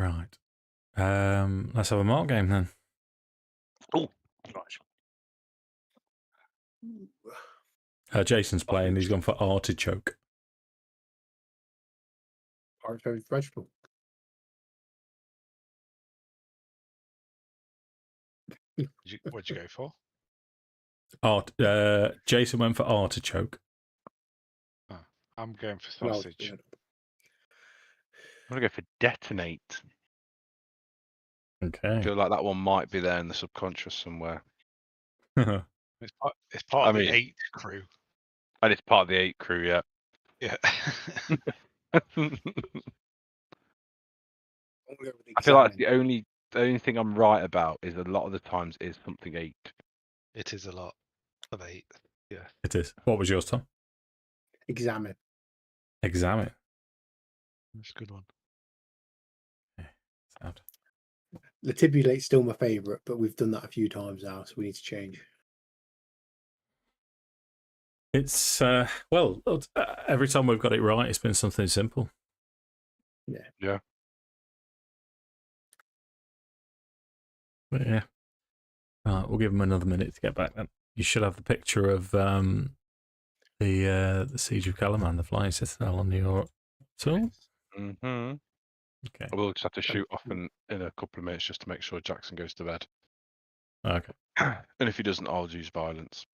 Right. Let's have a mark game then. Oh, right. Jason's playing. He's gone for artichoke. Artichoke vegetable. What'd you go for? Jason went for artichoke. Oh, I'm going for sausage. Well, yeah. I'm going to go for detonate. Okay. I feel like that one might be there in the subconscious somewhere. It's part of the 8 crew. And it's part of the 8 crew, yeah. Yeah. I feel like the only thing I'm right about is a lot of the times is something 8. It is a lot of 8. Yeah. It is. What was yours, Tom? Examine. Examine. That's a good one. Sad. Latibulate's still my favourite, but we've done that a few times now, so we need to change. It's well, every time we've got it right, it's been something simple. Yeah. Yeah. But yeah. Right, we'll give him another minute to get back then. You should have the picture of the Siege of Kelevendros, the flying citadel on your tool. Mm-hmm. Okay. I will just have to shoot off in a couple of minutes just to make sure Jackson goes to bed. Okay. And if he doesn't, I'll use violence.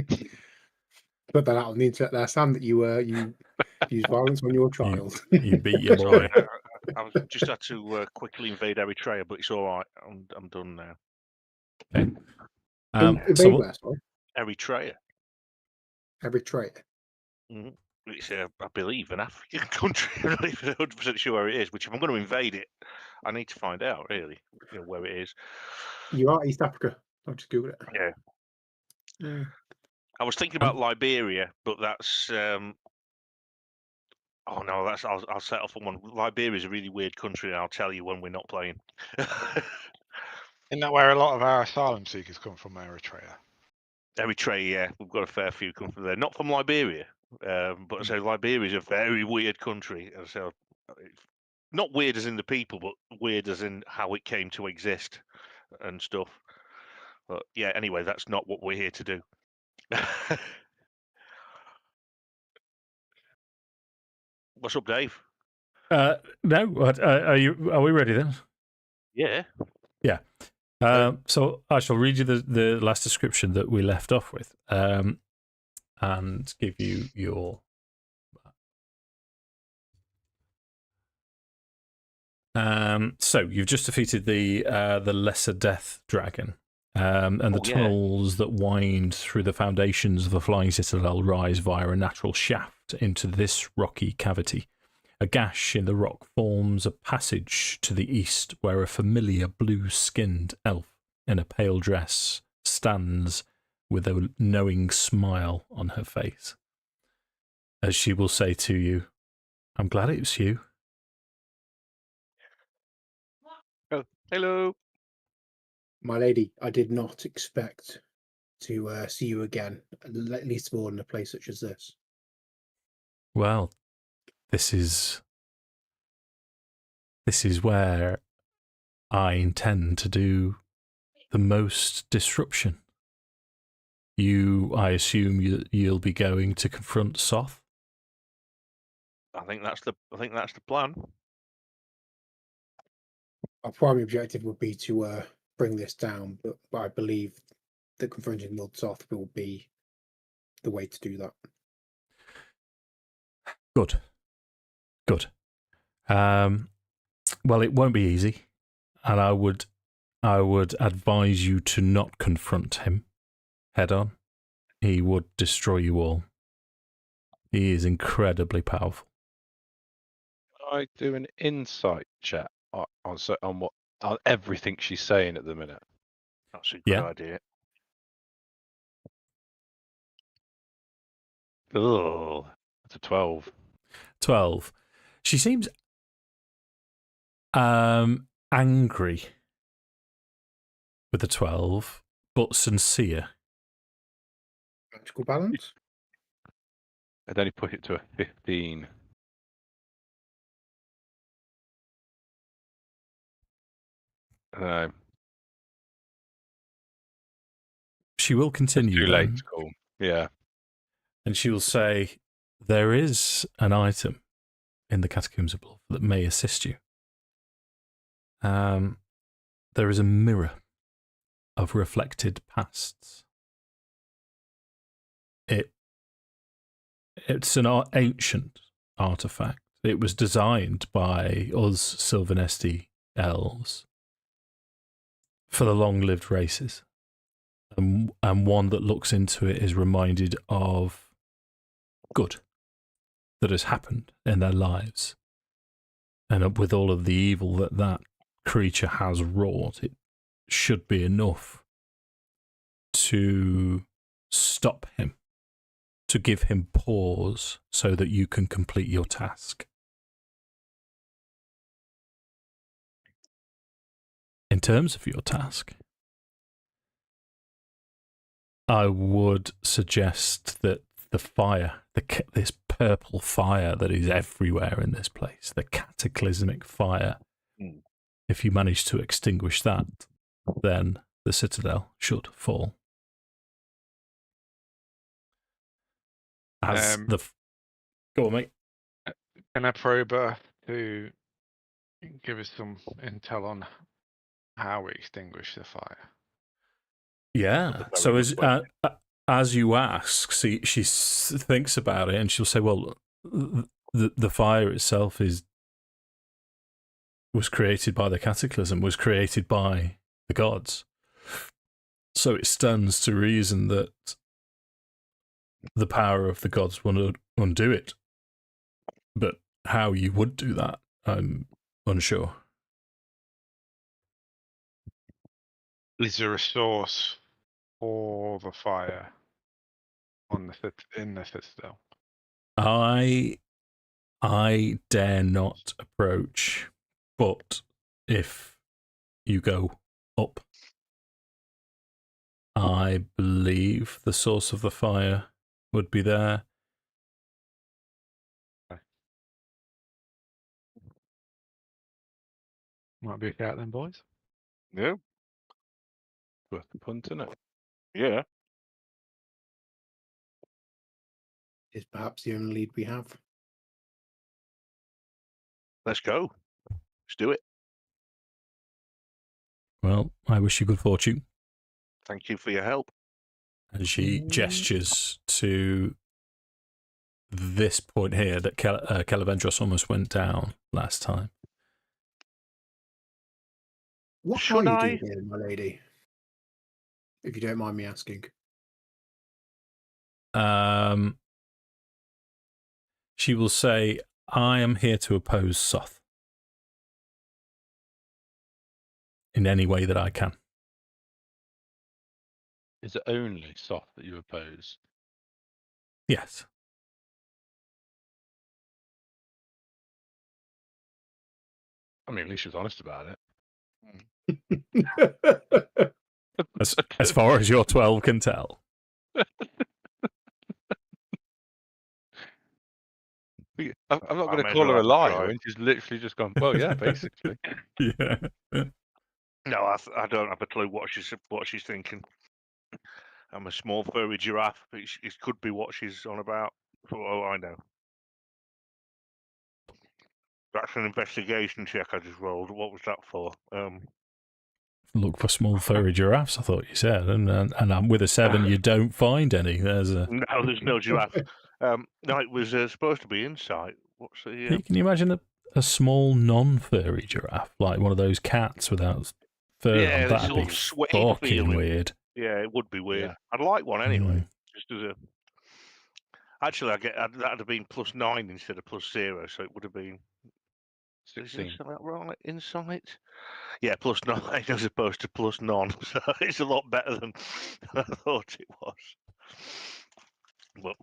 Put that out on the internet there, Sam, that you use violence on your child. You beat your boy. I just had to quickly invade Eritrea, but it's all right. I'm done now. Okay. Invade where, sorry? Eritrea. Eritrea. Mm-hmm. It's, I believe, an African country. I'm not even 100% sure where it is, which if I'm going to invade it, I need to find out, really, where it is. You are East Africa. I'll just Google it. Yeah. I was thinking about Liberia, but that's... oh, no, that's I'll set off on one. Liberia is a really weird country, and I'll tell you when we're not playing. Isn't that where a lot of our asylum seekers come from, Eritrea? Eritrea, yeah. We've got a fair few come from there. Not from Liberia. But so Liberia is a very weird country. So not weird as in the people, but weird as in how it came to exist and stuff. But yeah, anyway, that's not what we're here to do. What's up, Dave? No, are we ready then? Yeah. Yeah. So I shall read you the last description that we left off with, and give you your. So you've just defeated the lesser death dragon, and the tunnels that wind through the foundations of the flying citadel rise via a natural shaft into this rocky cavity. A gash in the rock forms a passage to the east where a familiar blue-skinned elf in a pale dress stands with a knowing smile on her face. As she will say to you, "I'm glad it was you." Oh, hello. My lady, I did not expect to see you again, at least more in a place such as this. Well, this is where I intend to do the most disruption. I assume you'll be going to confront Soth? I think that's the plan. Our primary objective would be to bring this down, but I believe that confronting Lord Soth will be the way to do that. Good. Well, it won't be easy, and I would advise you to not confront him head on. He would destroy you all. He is incredibly powerful. I do an insight check on everything she's saying at the minute. That's a good idea. Oh, that's a 12. 12. She seems angry with the 12, but sincere. Magical balance? I'd only put it to a 15. No, She will it's continue too late then, to call. Yeah. and she will say, "There is an item in the Catacombs of Blood that may assist you. There is a mirror of reflected pasts. It's an ancient artifact. It was designed by us Sylvanesti elves for the long-lived races. And one that looks into it is reminded of good that has happened in their lives. And with all of the evil that creature has wrought, it should be enough to stop him, to give him pause so that you can complete your task. In terms of your task, I would suggest that the fire, this purple fire that is everywhere in this place, the cataclysmic fire, if you manage to extinguish that, then the Citadel should fall. As go on, mate. Can I probe her to give us some intel on how we extinguish the fire? Yeah. So as you ask, she thinks about it, and she'll say, "Well, the fire itself was created by the cataclysm, was created by the gods. So it stands to reason that the power of the gods will undo it. But how you would do that, I'm unsure." Is there a source for the fire in the Citadel? I dare not approach, but if you go up, I believe the source of the fire would be there. Might be a shout then, boys. Yeah. Worth the punt, isn't it? Yeah. Is perhaps the only lead we have. Let's go. Let's do it. Well, I wish you good fortune. Thank you for your help. And she gestures to this point here that Kelevendros almost went down last time. What Should are you I? doing here, my lady? If you don't mind me asking. She will say, "I am here to oppose Soth in any way that I can." Is it only soft that you oppose? Yes. I mean, at least she was honest about it. As far as your 12 can tell. I'm not going to may as call well her a have a liar try. when she's literally just gone, well, yeah, basically. Yeah. No, I don't have a clue what she's thinking. I'm a small furry giraffe. It could be what she's on about, for all I know. That's an investigation check I just rolled. What was that for? Look for small furry giraffes, I thought you said. And with a 7, you don't find any. No, there's no giraffe. No, it was supposed to be insight. What's the? Can you imagine a small non-furry giraffe, like one of those cats without fur Yeah, on? this That'd sort be of sweaty fucking feeling. weird. Yeah, it would be weird. Yeah. I'd like one anyway. Mm. Just as a. Actually, that'd have been +9 instead of +0, so it would have been. 16. Is that right? Insight? Yeah, +9 as opposed to +none. So it's a lot better than I thought it was. But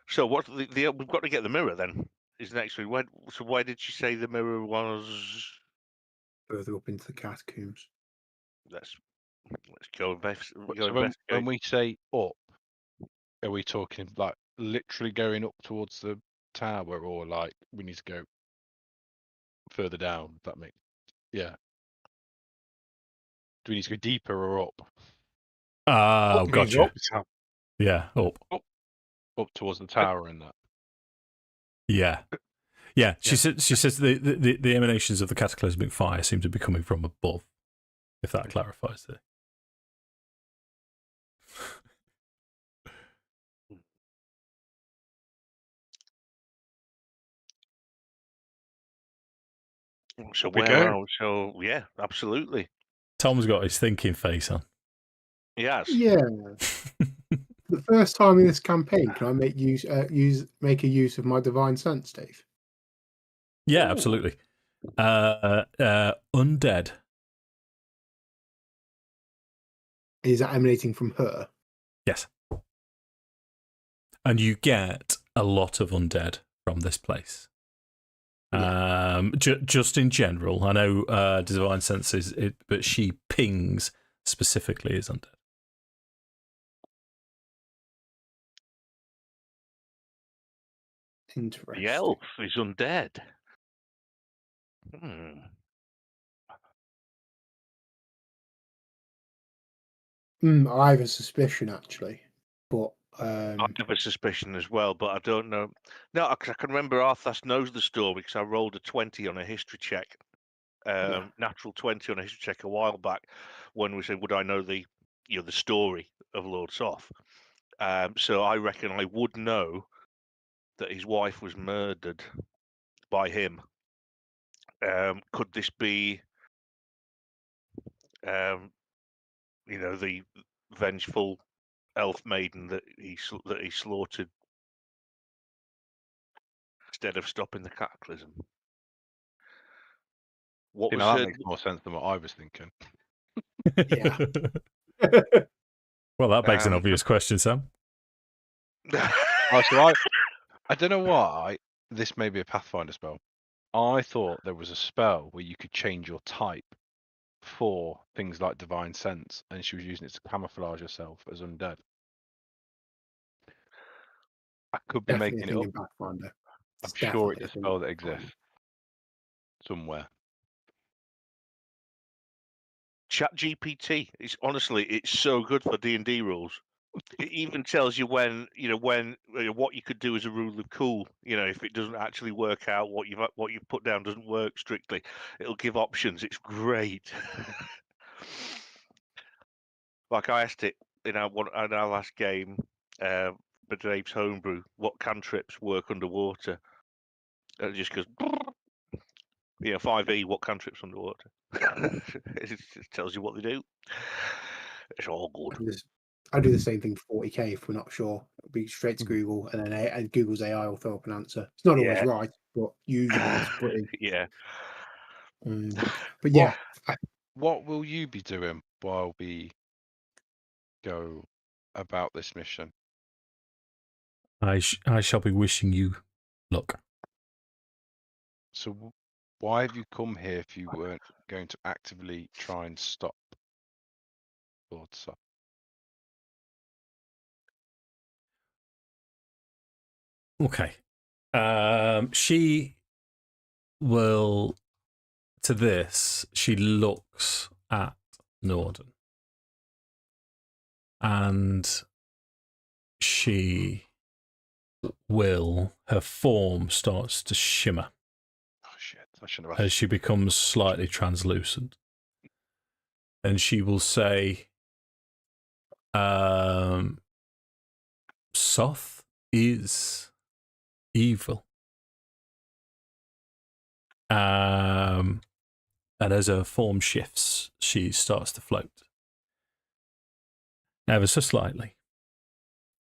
so what? We've got to get the mirror then. Is next week. So why did you say the mirror was? Further up into the catacombs. Let's go investigate. So when we say up, are we talking like literally going up towards the tower, or like we need to go further down. That makes yeah. Do we need to go deeper or up? Oh, gotcha. Yeah, up. Up towards the tower and that. Yeah. Yeah, she says the emanations of the cataclysmic fire seem to be coming from above, if that clarifies it. So we where go. are we? So yeah, absolutely. Tom's got his thinking face on. Yes. Yeah. The first time in this campaign, can I make make a use of my divine sense, Dave? Yeah, Ooh. absolutely. Undead. Is that emanating from her? Yes. And you get a lot of undead from this place. Just in general, I know divine sense is it, but she pings specifically as undead. Interesting. The elf is undead. I have a suspicion, actually, but I have a suspicion as well, but I don't know. No, I can remember Arthas knows the story because I rolled a 20 on a history check, natural 20 on a history check a while back when we said, "Would I know the story of Lord Soth?" So I reckon I would know that his wife was murdered by him. Could this be, the vengeful elf maiden that he slaughtered instead of stopping the cataclysm? What was that her... makes more sense than what I was thinking. yeah. Well, that begs an obvious question, Sam. So I don't know why this may be a Pathfinder spell. I thought there was a spell where you could change your type for things like divine sense, and she was using it to camouflage herself as undead. I could be Definitely making it up. Pathfinder. I'm sure it's a spell that exists somewhere. ChatGPT. It's so good for D&D rules. It even tells you when what you could do as a rule of cool. If it doesn't actually work out, what you've put down doesn't work strictly, it'll give options. It's great. Like I asked it in our last game, but Dave's homebrew, what cantrips work underwater? And it just goes, 5e, what cantrips underwater? It just tells you what they do. It's all good. I do the same thing for 40k if we're not sure. It'll be straight to Google, and then Google's AI will throw up an answer. It's not always right, but usually it's pretty. Yeah. But yeah. What will you be doing while we go about this mission? I shall be wishing you luck. So why have you come here if you weren't going to actively try and stop Lord Soth? Okay. She will, to this, she looks at Nordan. And she will, her form starts to shimmer. Oh shit, I shouldn't have as she becomes slightly translucent. And she will say, Soth is evil. And as her form shifts, she starts to float. Ever so slightly.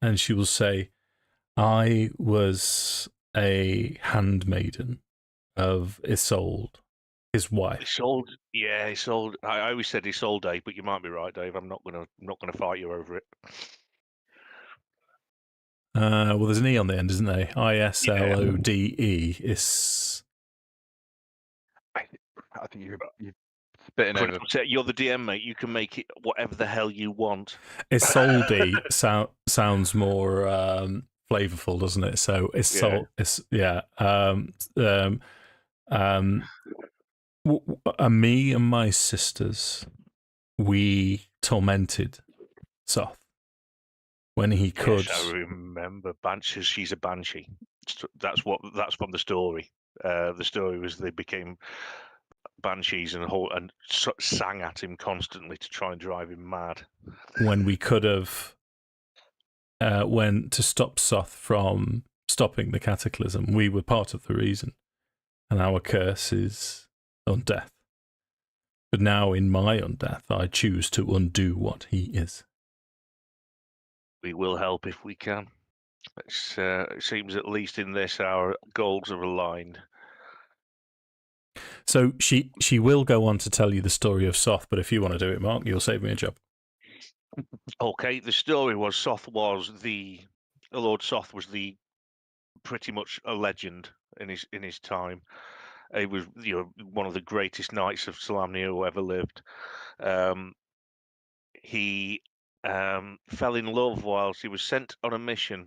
And she will say, I was a handmaiden of Isolde, his wife. Isolde, yeah, Isolde. I always said Isolde, but you might be right, Dave. I'm not gonna fight you over it. Well, there's an E on the end, isn't there? Islode. Is. I think you're spitting over. You're the DM, mate. You can make it whatever the hell you want. Isolde sounds more flavorful, doesn't it? So Isolde, Me and my sisters, we tormented Soth when he could. Yes, I remember. Banshee. She's a banshee. That's from the story. The story was they became banshees and sang at him constantly to try and drive him mad. When we could have went to stop Soth from stopping the cataclysm, we were part of the reason, and our curse is undeath. But now, in my undeath, I choose to undo what he is. We will help if we can. It seems at least in this, our goals are aligned. So she will go on to tell you the story of Soth, but if you want to do it, Mark, you'll save me a job. Okay, the story was Lord Soth was pretty much a legend in his time. He was one of the greatest knights of Solamnia who ever lived. He fell in love whilst he was sent on a mission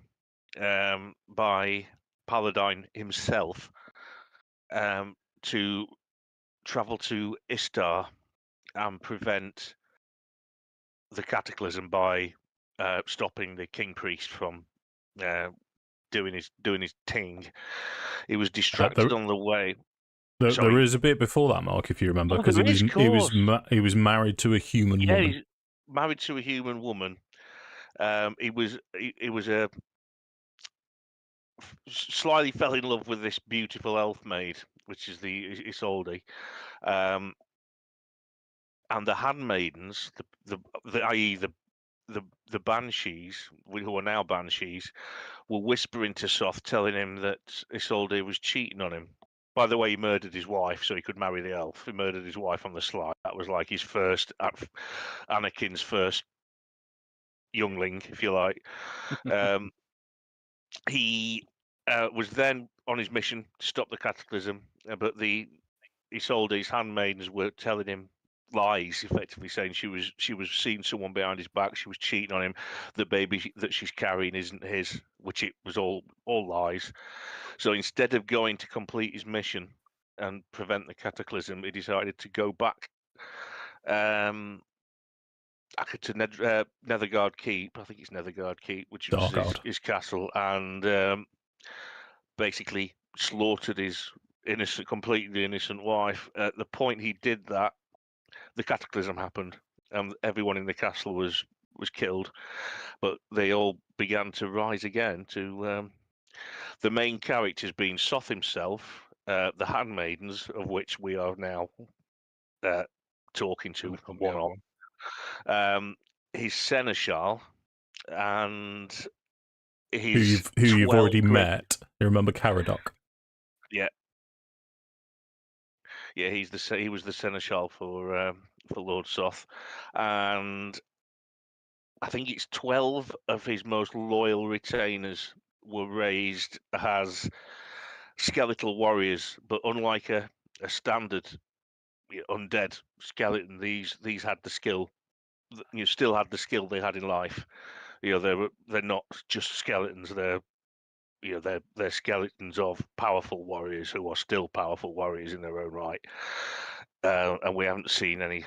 by Paladin himself to travel to Istar and prevent the cataclysm by stopping the king priest from doing his thing. He was distracted on the way. There is a bit before that, Mark, if you remember, because he was married to a human woman. He's married to a human woman. He was slyly fell in love with this beautiful elf maid, which is the Isolde. And the handmaidens, i.e. the banshees, who are now banshees, were whispering to Soth, telling him that Isolde was cheating on him. By the way, he murdered his wife so he could marry the elf. He murdered his wife on the sly. That was like his Anakin's first youngling, if you like. He was then on his mission to stop the cataclysm, but the Isolde's handmaidens were telling him lies, effectively saying she was seeing someone behind his back, she was cheating on him, the baby that she's carrying isn't his, which it was all lies. So instead of going to complete his mission and prevent the cataclysm, he decided to go back to Netherguard Keep. I think it's Netherguard Keep, which was his castle, and basically slaughtered his completely innocent wife. At the point he did that, the cataclysm happened, and everyone in the castle was killed. But they all began to rise again. To the main characters being Soth himself, the handmaidens, of which we are now talking to one on, his seneschal, and his who you've already met. You remember Caradoc? Yeah. Yeah, he was the seneschal for Lord Soth, and I think it's 12 of his most loyal retainers were raised as skeletal warriors, but unlike a standard undead skeleton, these had the skill. You still had the skill they had in life. They're not just skeletons. They're skeletons of powerful warriors who are still powerful warriors in their own right. And we haven't seen any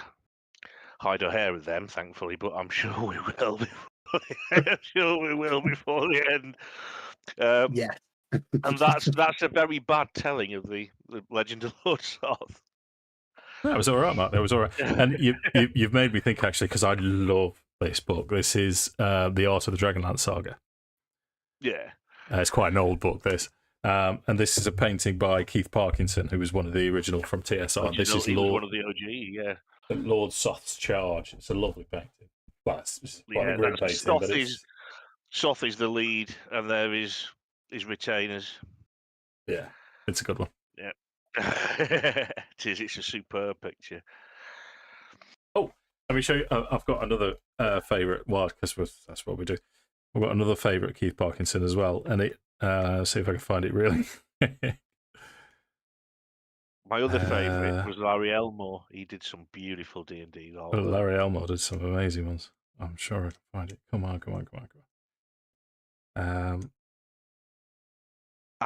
hide or hair of them, thankfully, but I'm sure we will. I'm sure we will before the end. Yeah. And that's a very bad telling of the Legend of Lord Soth. That was all right, Mark. That was all right. And you've made me think, actually, because I love this book. This is The Art of the Dragonlance Saga. Yeah. It's quite an old book, this. And this is a painting by Keith Parkinson, who was one of the original from TSR. This is one of the OG, yeah. Lord Soth's Charge. It's a lovely painting. Well, it's quite a grim painting. Soth is the lead, and there is his retainers. Yeah, it's a good one. Yeah. It is. It's a superb picture. Oh, let me show you. I've got another favourite. Well, because that's what we do. I've got another favourite Keith Parkinson as well, and it. See if I can find it really. My other favourite was Larry Elmore. He did some beautiful D&D. Larry Elmore did some amazing ones. I'm sure I can find it. Come on.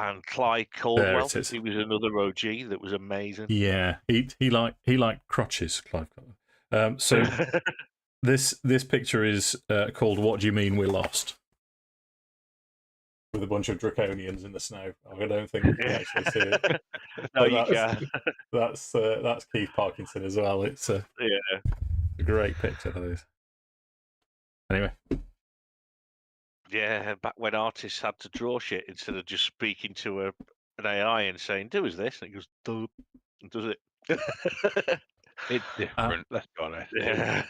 and Clyde There Caldwell. it is. He was another OG that was amazing. Yeah, he liked crotches, Clive. So this picture is called "What Do You Mean We Lost?" with a bunch of draconians in the snow. I don't think you can actually see it. No, But you can. That's Keith Parkinson as well. It's a great picture. That is. Anyway. Yeah, back when artists had to draw shit instead of just speaking to an AI and saying, "Do is this?" and it goes, "Duh," and does it. It's different. Let's be honest. Yeah.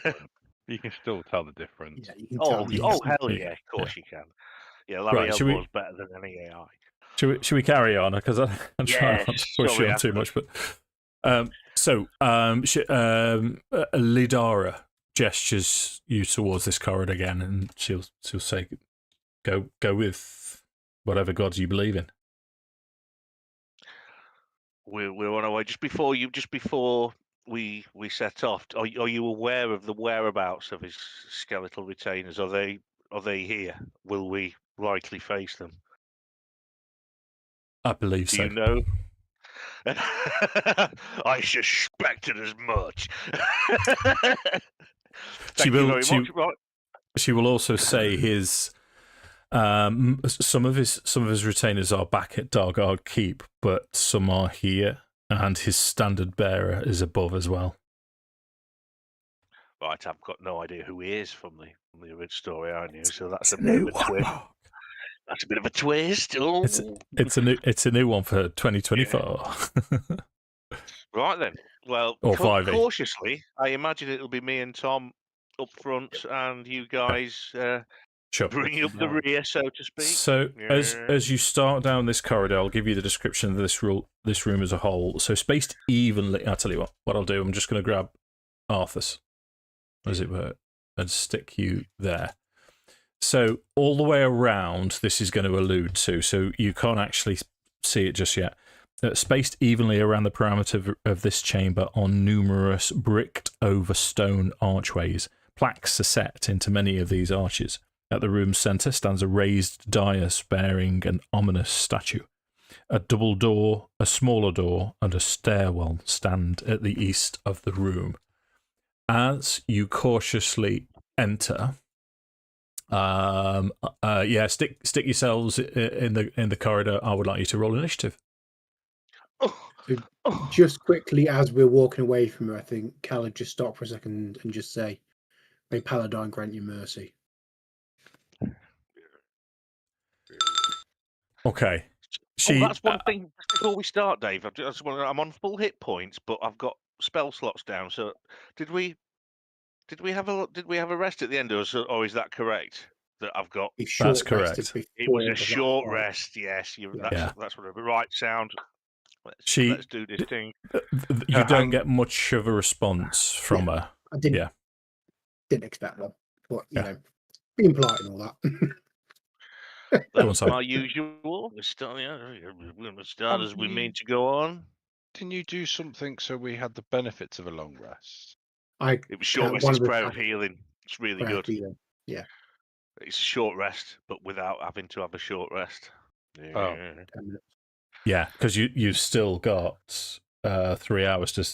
You can still tell the difference. Yeah, you can Oh, tell. hell Yeah, yeah, of course you can. Yeah, Right, Larry should we- Elmore's better than any AI. Should we carry on? Because I'm trying not to push you on too much. But Lidara gestures you towards this corridor again, and she'll say, "Go with whatever gods you believe in." We're on our way. Just before we set off, are you aware of the whereabouts of his skeletal retainers? Are they here? Will we likely face them? I believe Do so. you know? I suspected as much. Thank you very much. Right. She will also say his some of his retainers are back at Dargard Keep, but some are here, and his standard bearer is above as well. Right, I've got no idea who he is from the original story I knew, so that's a bit of a twist. That's a bit of a twist. Oh. It's a new one for 2024. Yeah. Right then. Well, or 5e. Cautiously, I imagine it'll be me and Tom up front, and you guys Sure. bring up the rear, so to speak. So as you start down this corridor, I'll give you the description of this room as a whole. So spaced evenly. I'll tell you what I'll do. I'm just going to grab Arthas, as it were, and stick you there. So all the way around, this is going to allude to, so you can't actually see it just yet. Spaced evenly around the perimeter of this chamber are numerous bricked-over stone archways. Plaques are set into many of these arches. At the room's centre stands a raised dais bearing an ominous statue. A double door, a smaller door, and a stairwell stand at the east of the room. As you cautiously enter, stick yourselves in the corridor. I would like you to roll initiative. Just quickly, as we're walking away from her, I think Cal would just stop for a second and just say, "May Paladin grant you mercy." Okay. That's one thing. Before we start, Dave, I'm on full hit points, but I've got spell slots down. So, did we have a rest at the end, or is that correct? That I've got. That's correct. It was a short rest. Yes, that's what. Right, sound. Let's do this thing. You don't get much of a response from her. I didn't expect one, but you know, being polite and all that. That's my usual. We're going to start as we mean to go on. Didn't you do something so we had the benefits of a long rest? It was short rest. It's prayer of healing. It's really good. Yeah. It's a short rest, but without having to have a short rest. Yeah. Oh. 10 minutes. Yeah, because you've still got 3 hours to.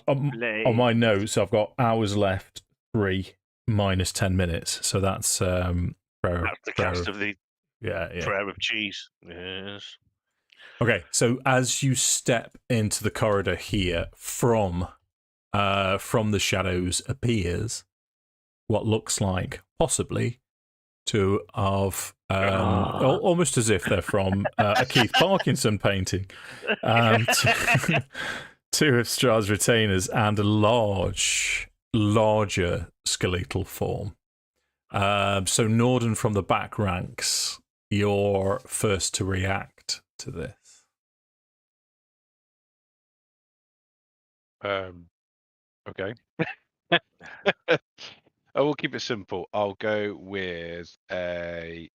On my notes, I've got hours left, 3 minus 10 minutes. So that's prayer. That's the cast of the prayer of cheese. Yes. Okay, so as you step into the corridor here, from the shadows appears what looks like possibly two of almost as if they're from a Keith Parkinson painting. Two of Strahd's retainers and a larger skeletal form. So Nordan from the back ranks, you're first to react to this. Okay. I will keep it simple. I'll go with a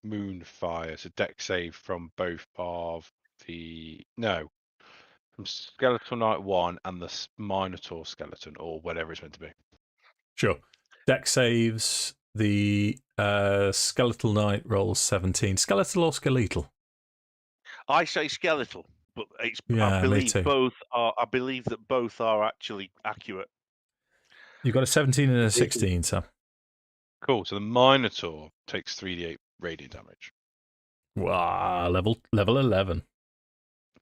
Moonfire, so deck save from both of from Skeletal Knight 1 and the Minotaur skeleton, or whatever it's meant to be. Sure. Deck saves The skeletal knight rolls 17. Skeletal or skeletal? I say skeletal, but Yeah, I me believe too. both are. I believe that both are actually accurate. You've got a 17 and a 16, Sam. Cool. So the Minotaur takes 3d8 radiant damage. Wow, level 11.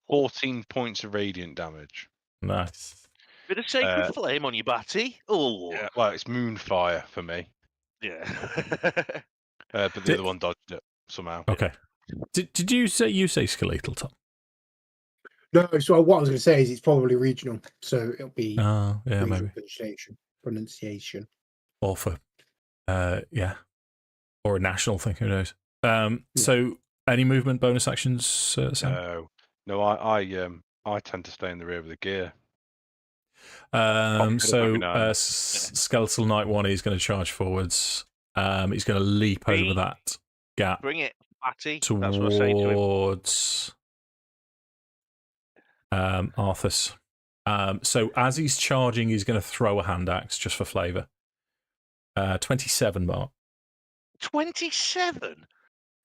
14 points of radiant damage. Nice. Bit of sacred flame on your batty. Oh, Yeah, well, it's Moonfire for me, yeah. but the other one dodged it somehow. Okay. Did you say skeletal, Tom? No, so what I was going to say is it's probably regional, so it'll be Oh, yeah, regional maybe. pronunciation. Or for, yeah. Or a national thing, who knows? So, any movement bonus actions, Sam? No, I tend to stay in the rear of the gear. Skeletal Knight 1 is going to charge forwards. He's going to leap over that gap. Bring it, batty. Towards That's what I say to him. Arthas. So as he's charging, he's going to throw a hand axe just for flavour. 27, Mark. 27.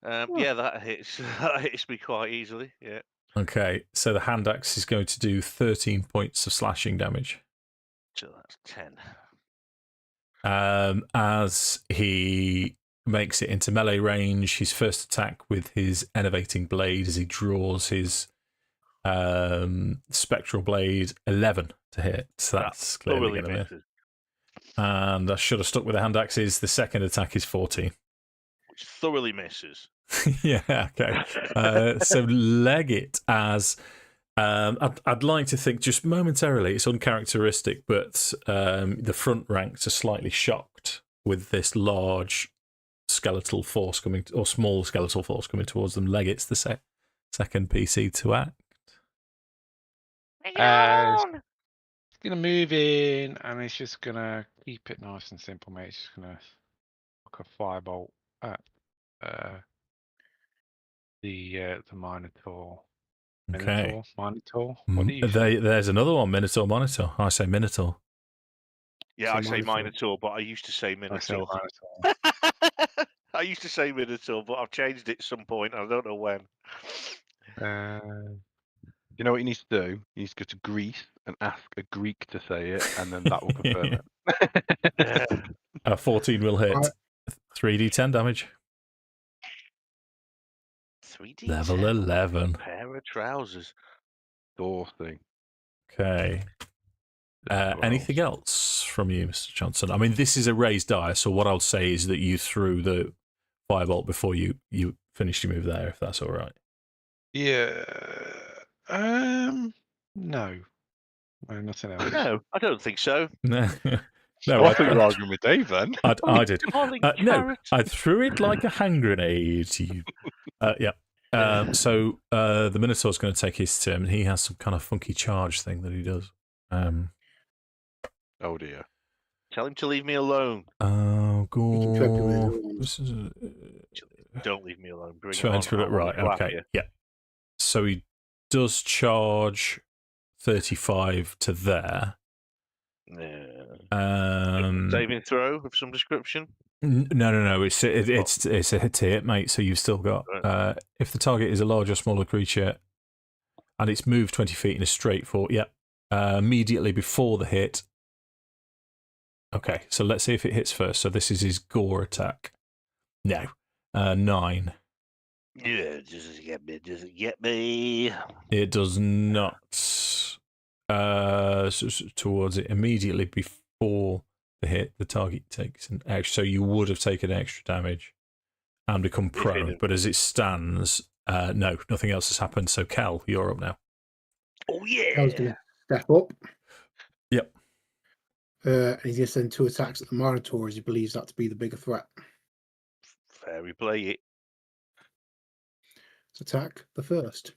Yeah, that hits. That hits me quite easily. Yeah. Okay, so the hand axe is going to do 13 points of slashing damage. So that's 10. As he makes it into melee range, his first attack with his enervating blade as he draws his spectral blade, 11 to hit. So that's clearly going to miss. And I should have stuck with the hand axes. The second attack is 14. Which thoroughly misses. Yeah, okay. So Leggit as... I'd like to think just momentarily, it's uncharacteristic, but the front ranks are slightly shocked with this large skeletal force coming, or small skeletal force coming towards them. Leggit's the second PC to act. It's going to move in, and it's just going to keep it nice and simple, mate. It's just going to look a firebolt at the Minotaur. Okay. Minotaur. What do you say? There's another one, Minotaur, Monitor. I say Minotaur. Yeah, I say Minotaur, but I used to say Minotaur. I used to say Minotaur, but I've changed it at some point. I don't know when. You know what you need to do? You need to go to Greece and ask a Greek to say it, and then that will confirm it. 14 will hit. 3d10 damage. 3D Level 11. Pair of trousers. Saucy. Okay. Anything else from you, Mr. Johnson? I mean, this is a raised die, so what I'll say is that you threw the firebolt before you finished your move there, if that's all right. Yeah. No, nothing else. No, I don't think so. No, I thought you were arguing with Dave then. I did. No, I threw it like a hand grenade to you. Yeah. So the Minotaur's going to take his turn. He has some kind of funky charge thing that he does. Oh dear. Tell him to leave me alone. Oh, go. Don't leave me alone. Bring it on. Right, okay. Yeah. So he does charge 35 to there. Saving throw of some description? No. It's a hit to hit, mate. So you've still got if the target is a larger or smaller creature, and it's moved 20 feet in a straight forward. Yeah. Immediately before the hit. Okay, so let's see if it hits first. So this is his gore attack. No, 9. Yeah, just get me. It does not. Towards it immediately before the hit, the target takes an extra. So you would have taken extra damage and become prone. But as it stands, no, nothing else has happened. So Cal, you're up now. Oh yeah. I was going to step up. Yep. And he's going to send 2 attacks at the Minotaur as he believes that to be the bigger threat. Fair play it. Let's attack the first.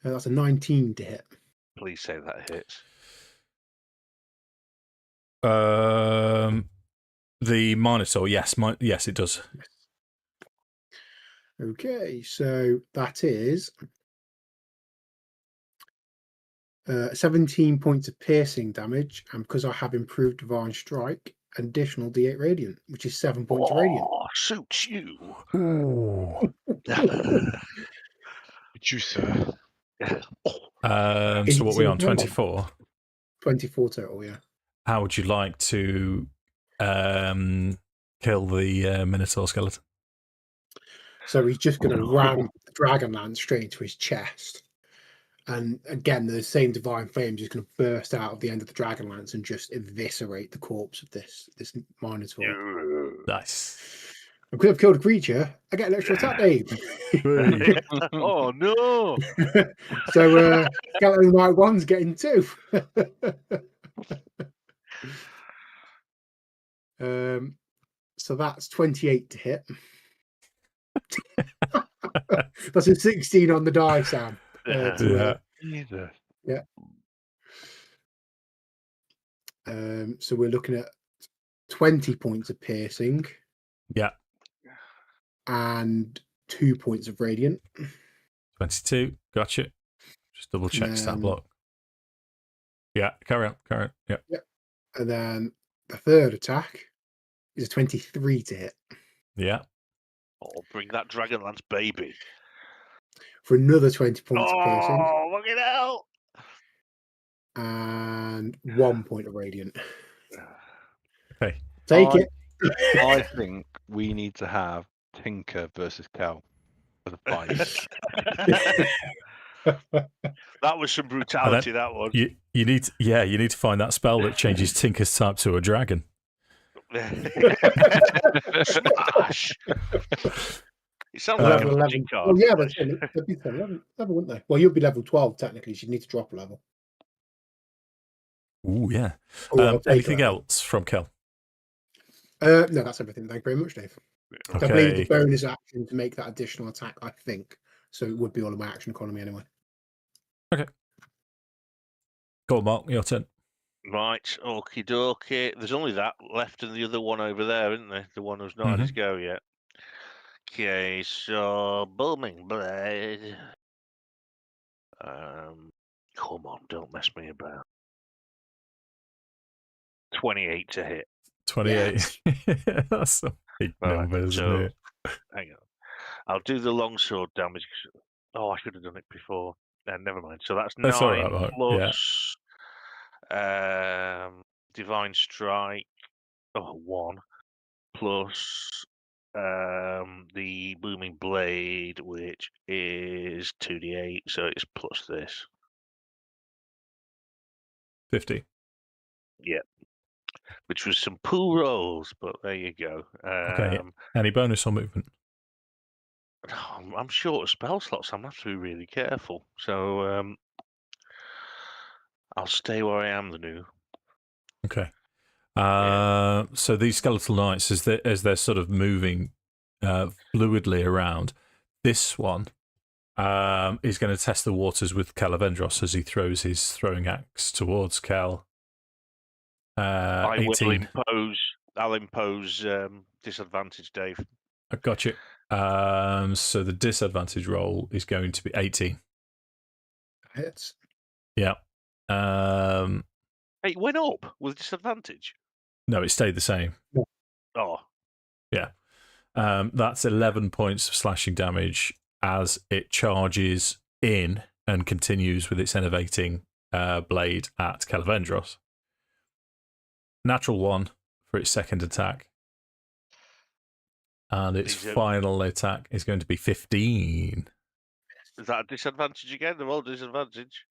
That's a 19 to hit. Please say that hits. The Minotaur, yes, yes, it does. Okay, so that is 17 points of piercing damage, and because I have improved Divine Strike, additional D8 radiant, which is 7 points of radiant. Oh, suits you. Ooh. You, sir. Is So it what are we on? single 24. 24 total, yeah. How would you like to kill the Minotaur skeleton? So he's just going to ram the Dragonlance straight into his chest. And again, the same divine flame is just going to burst out of the end of the Dragonlance and just eviscerate the corpse of this Minotaur. Nice. And because I've killed a creature, I get an extra attack, Dave. Oh no! So Skeleton Knight 1's getting 2. So that's 28 to hit. That's a 16 on the die, Sam. Yeah. Jesus. So we're looking at 20 points of piercing. Yeah. And 2 points of radiant. 22. Gotcha. Just double check stat block. Yeah, carry on. Yeah. And then the third attack is a 23 to hit. Yeah. Oh, bring that Dragonlance baby. For another 20 points of piercing. Oh, look at that! And 1 point of radiant. Okay. Take it. I think we need to have Tinker versus Kel for the fight. That was some brutality. That one. You need to find that spell that changes Tinker's type to a dragon. Smash! It sounds like Level a 11. magic card. Well, yeah, but they'd be level, wouldn't they? Well, you'll be level 12 technically, so you need to drop a level. Ooh, yeah. I'll take Anything that. else from Kel? No, that's everything. Thank you very much, Dave. I believe the Okay. bonus action to make that additional attack, I think. So it would be all of my action economy anyway. Go on, Mark. Your turn. Right, okie dokie. There's only that left and the other one over there, isn't there? The one who's not had his go yet. Okay, so Booming Blade. Come on, don't mess me about. 28 to hit. 28. That's some big Right, numbers, so- isn't it? Hang on. I'll do the longsword damage. Oh, I should have done it before. Never mind. So that's 9 That's all right, Mark. Yeah. plus Divine Strike. 1 plus the Booming Blade, which is 2d8. So it's plus this. 50. Which was some pool rolls, but there you go. Okay. Any bonus or movement? I'm short of spell slots. I'm going to have to be really careful. So I'll stay where I am, the new. Okay. So these skeletal knights, as they're sort of moving fluidly around, this one is going to test the waters with Kelevendros as he throws his throwing axe towards Kel. I'll 18. impose disadvantage, Dave. I got you. So the disadvantage roll is going to be 18. Hits. Yeah. Hey, it went up with disadvantage. No, it stayed the same. Oh, That's 11 points of slashing damage as it charges in and continues with its enervating blade at Kelevendros. Natural 1 for its second attack. And its final attack is going to be 15. is that a disadvantage again? They're all disadvantage.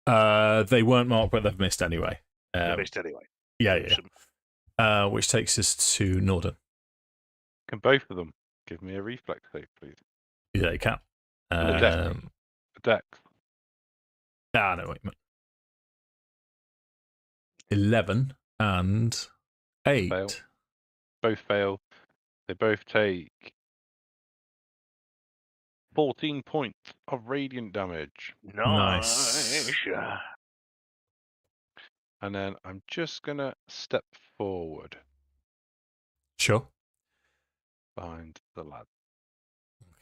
They weren't marked, but they've missed anyway. They missed anyway. Yeah. Which takes us to Nordan. Can both of them give me a reflex save, please? Yeah, you can. A dex. No, wait a minute. 11 and 8. Fail. Both fail. They both take 14 points of radiant damage. Nice. And then I'm just going to step forward Sure. behind the lad.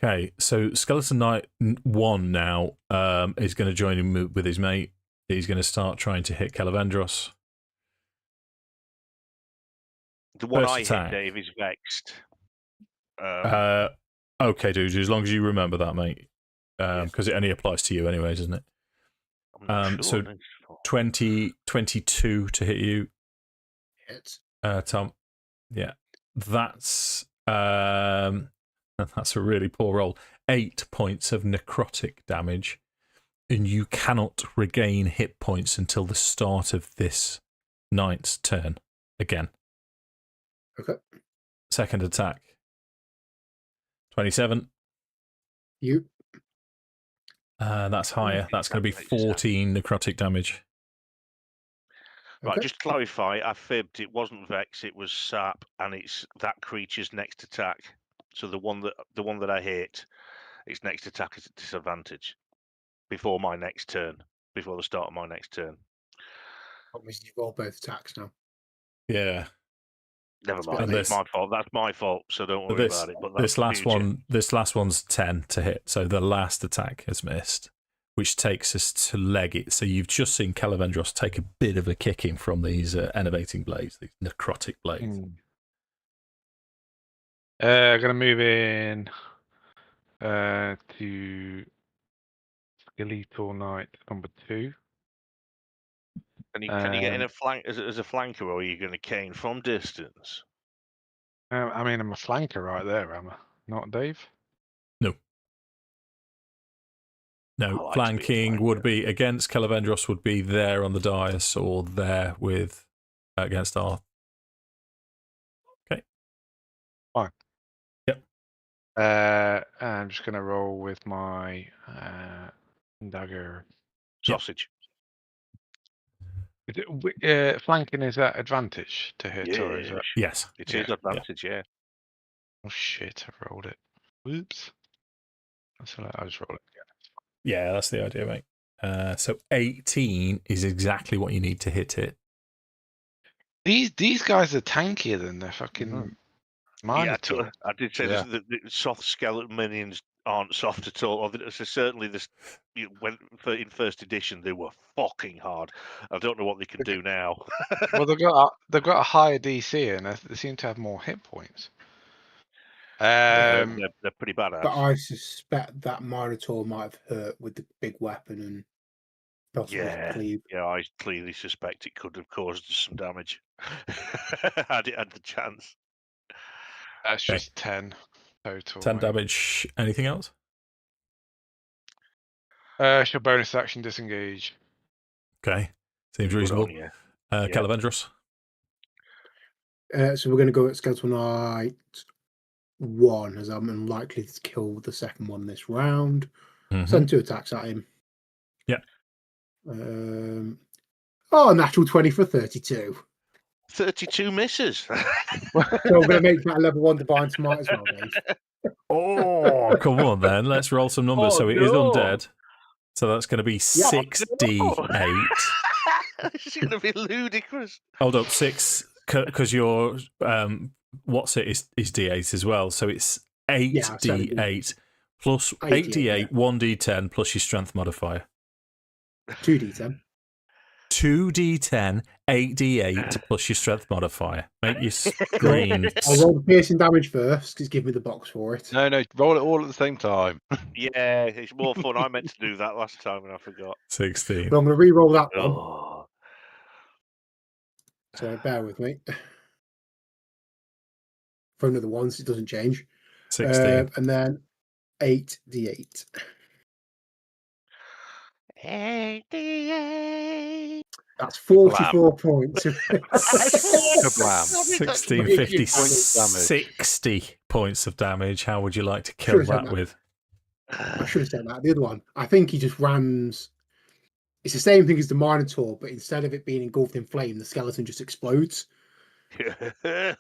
Okay, so Skeleton Knight 1 now is going to join him with his mate. He's going to start trying to hit Kelevendros. The one First I attack. hit, Dave, is vexed. Okay, dude. As long as you remember that, mate, because it only applies to you anyway, doesn't it? I'm not sure. So 22 to hit you, Hits. Tom. Yeah, that's a really poor roll. 8 points of necrotic damage, and you cannot regain hit points until the start of this knight's turn again. Okay. Second attack. 27. You. That's higher. That's going to be 14 necrotic damage. Right, Okay. just to clarify, I fibbed. It wasn't Vex, it was Sap, and it's that creature's next attack. So the one that I hit, its next attack is at disadvantage before my next turn, before the start of my next turn. Obviously, you roll both attacks now. Yeah. Never It's a bit mind. late. It's my fault. That's my fault. So don't worry about it. But that's This last one's 10 to hit. So the last attack has missed, which takes us to Leggit. So you've just seen Kelevendros take a bit of a kicking from these enervating blades, these necrotic blades. Going to move in to Skeletal Knight number 2. Can you get in a flank as a flanker, or are you going to cane from distance? I mean, I'm a flanker right there, am I? Not Dave? No, like flanking would be against Kelevendros, would be there on the dais or there with against Arthas. Okay. Fine. Yep. I'm just going to roll with my dagger. Sausage. Flanking is at advantage to hit, or is it? Yes. It is advantage, yeah. Oh shit, I rolled it. Whoops. I just roll it again. Yeah, that's the idea, mate. So 18 is exactly what you need to hit it. These guys are tankier than their fucking Minotaur. I did say the soft skeleton minions aren't soft at all. Certainly, in first edition they were fucking hard. I don't know what they can do now. Well, they've got a higher DC and they seem to have more hit points. They're pretty badass. But I suspect that Minotaur might have hurt with the big weapon and possibly cleave. Yeah, I clearly suspect it could have caused some damage. Had it had the chance. That's just 10 total. 10 damage. Anything else? She'll bonus action disengage. Okay. Seems reasonable. Kelevendros. So we're going to go at Skeletal Knight 1, as I'm unlikely to kill the second one this round. Send 2 attacks at him. Yeah. Natural 20 for 32. 32 misses. So we're going to make that a level 1 Divine Smite as well, Dave. Oh, come on then. Let's roll some numbers. So it is undead. So that's going to be 6d8. It's going to be ludicrous. Hold up, 6, because your what's it is d8 as well. So it's 8d8 plus 8d8, 1d10 plus your strength modifier. 2d10. 2d10, 8d8 plus your strength modifier. Make your screen. I'll roll the piercing damage first, because give me the box for it. No, roll it all at the same time. Yeah, it's more fun. I meant to do that last time and I forgot. 16. But I'm going to re-roll that one. Oh. So bear with me. For another one, so it doesn't change. 16. And then 8d8. 88. That's 44 points. 1650, 60 points of damage. How would you like to kill that with? I should have said that. The other one, I think he just rams. It's the same thing as the Minotaur, but instead of it being engulfed in flame, the skeleton just explodes. That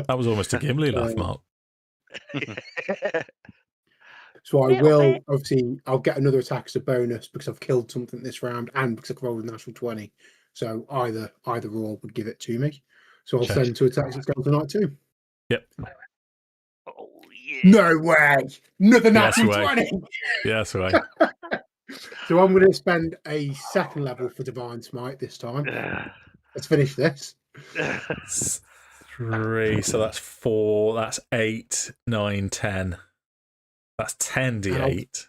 was almost a Gimli laugh, Mark. So I will, obviously, I'll get another attack as a bonus because I've killed something this round and because I've rolled a natural 20. So either or would give it to me. So I'll send 2 attacks at Skeleton Knight too. Yep. Oh, yeah. No way! Another natural 20! Yes, right. So I'm going to spend a second level for Divine Smite this time. Let's finish this. It's 3, so that's 4. That's 8, 9, 10. That's 10d8.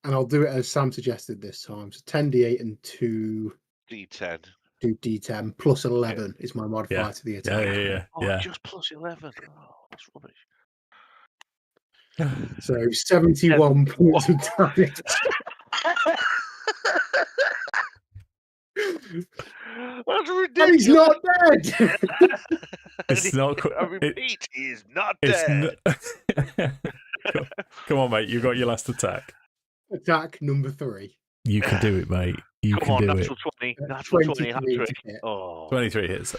And I'll do it as Sam suggested this time. So 10d8 and 2 D10. do d10 plus 11 is my modifier to the attack. Oh, just plus 11. Oh, that's rubbish. So 71 points of damage. That's ridiculous. And he's not dead. It's not. I repeat, he is not It's dead. Come on, mate. You got your last attack. Attack number 3. You can do it, mate. You Come can on, do natural it. 20. Natural 20 hat 23 trick. to hit. Oh. 23 hits.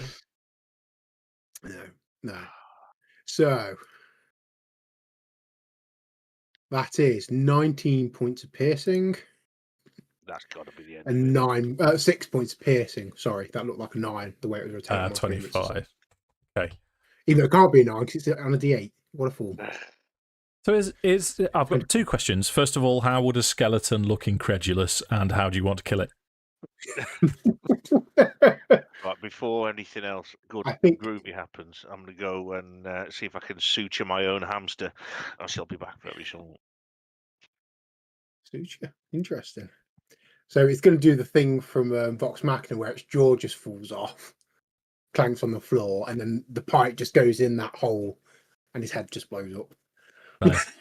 No. So that is 19 points of piercing That's got to be the end. and 6 points of piercing. Sorry, that looked like a 9 the way it was rotated. on my screen, which is- 25. Okay. Even though it can't be a 9 because it's on a d8. What a fool. So I've got 2 questions. First of all, how would a skeleton look incredulous, and how do you want to kill it? Right, before anything else good I think- groovy happens, I'm going to go and see if I can suture my own hamster. I shall be back very soon. Suture. Interesting. So it's going to do the thing from Vox Machina where its jaw just falls off, clanks on the floor, and then the pipe just goes in that hole and his head just blows up. Nice.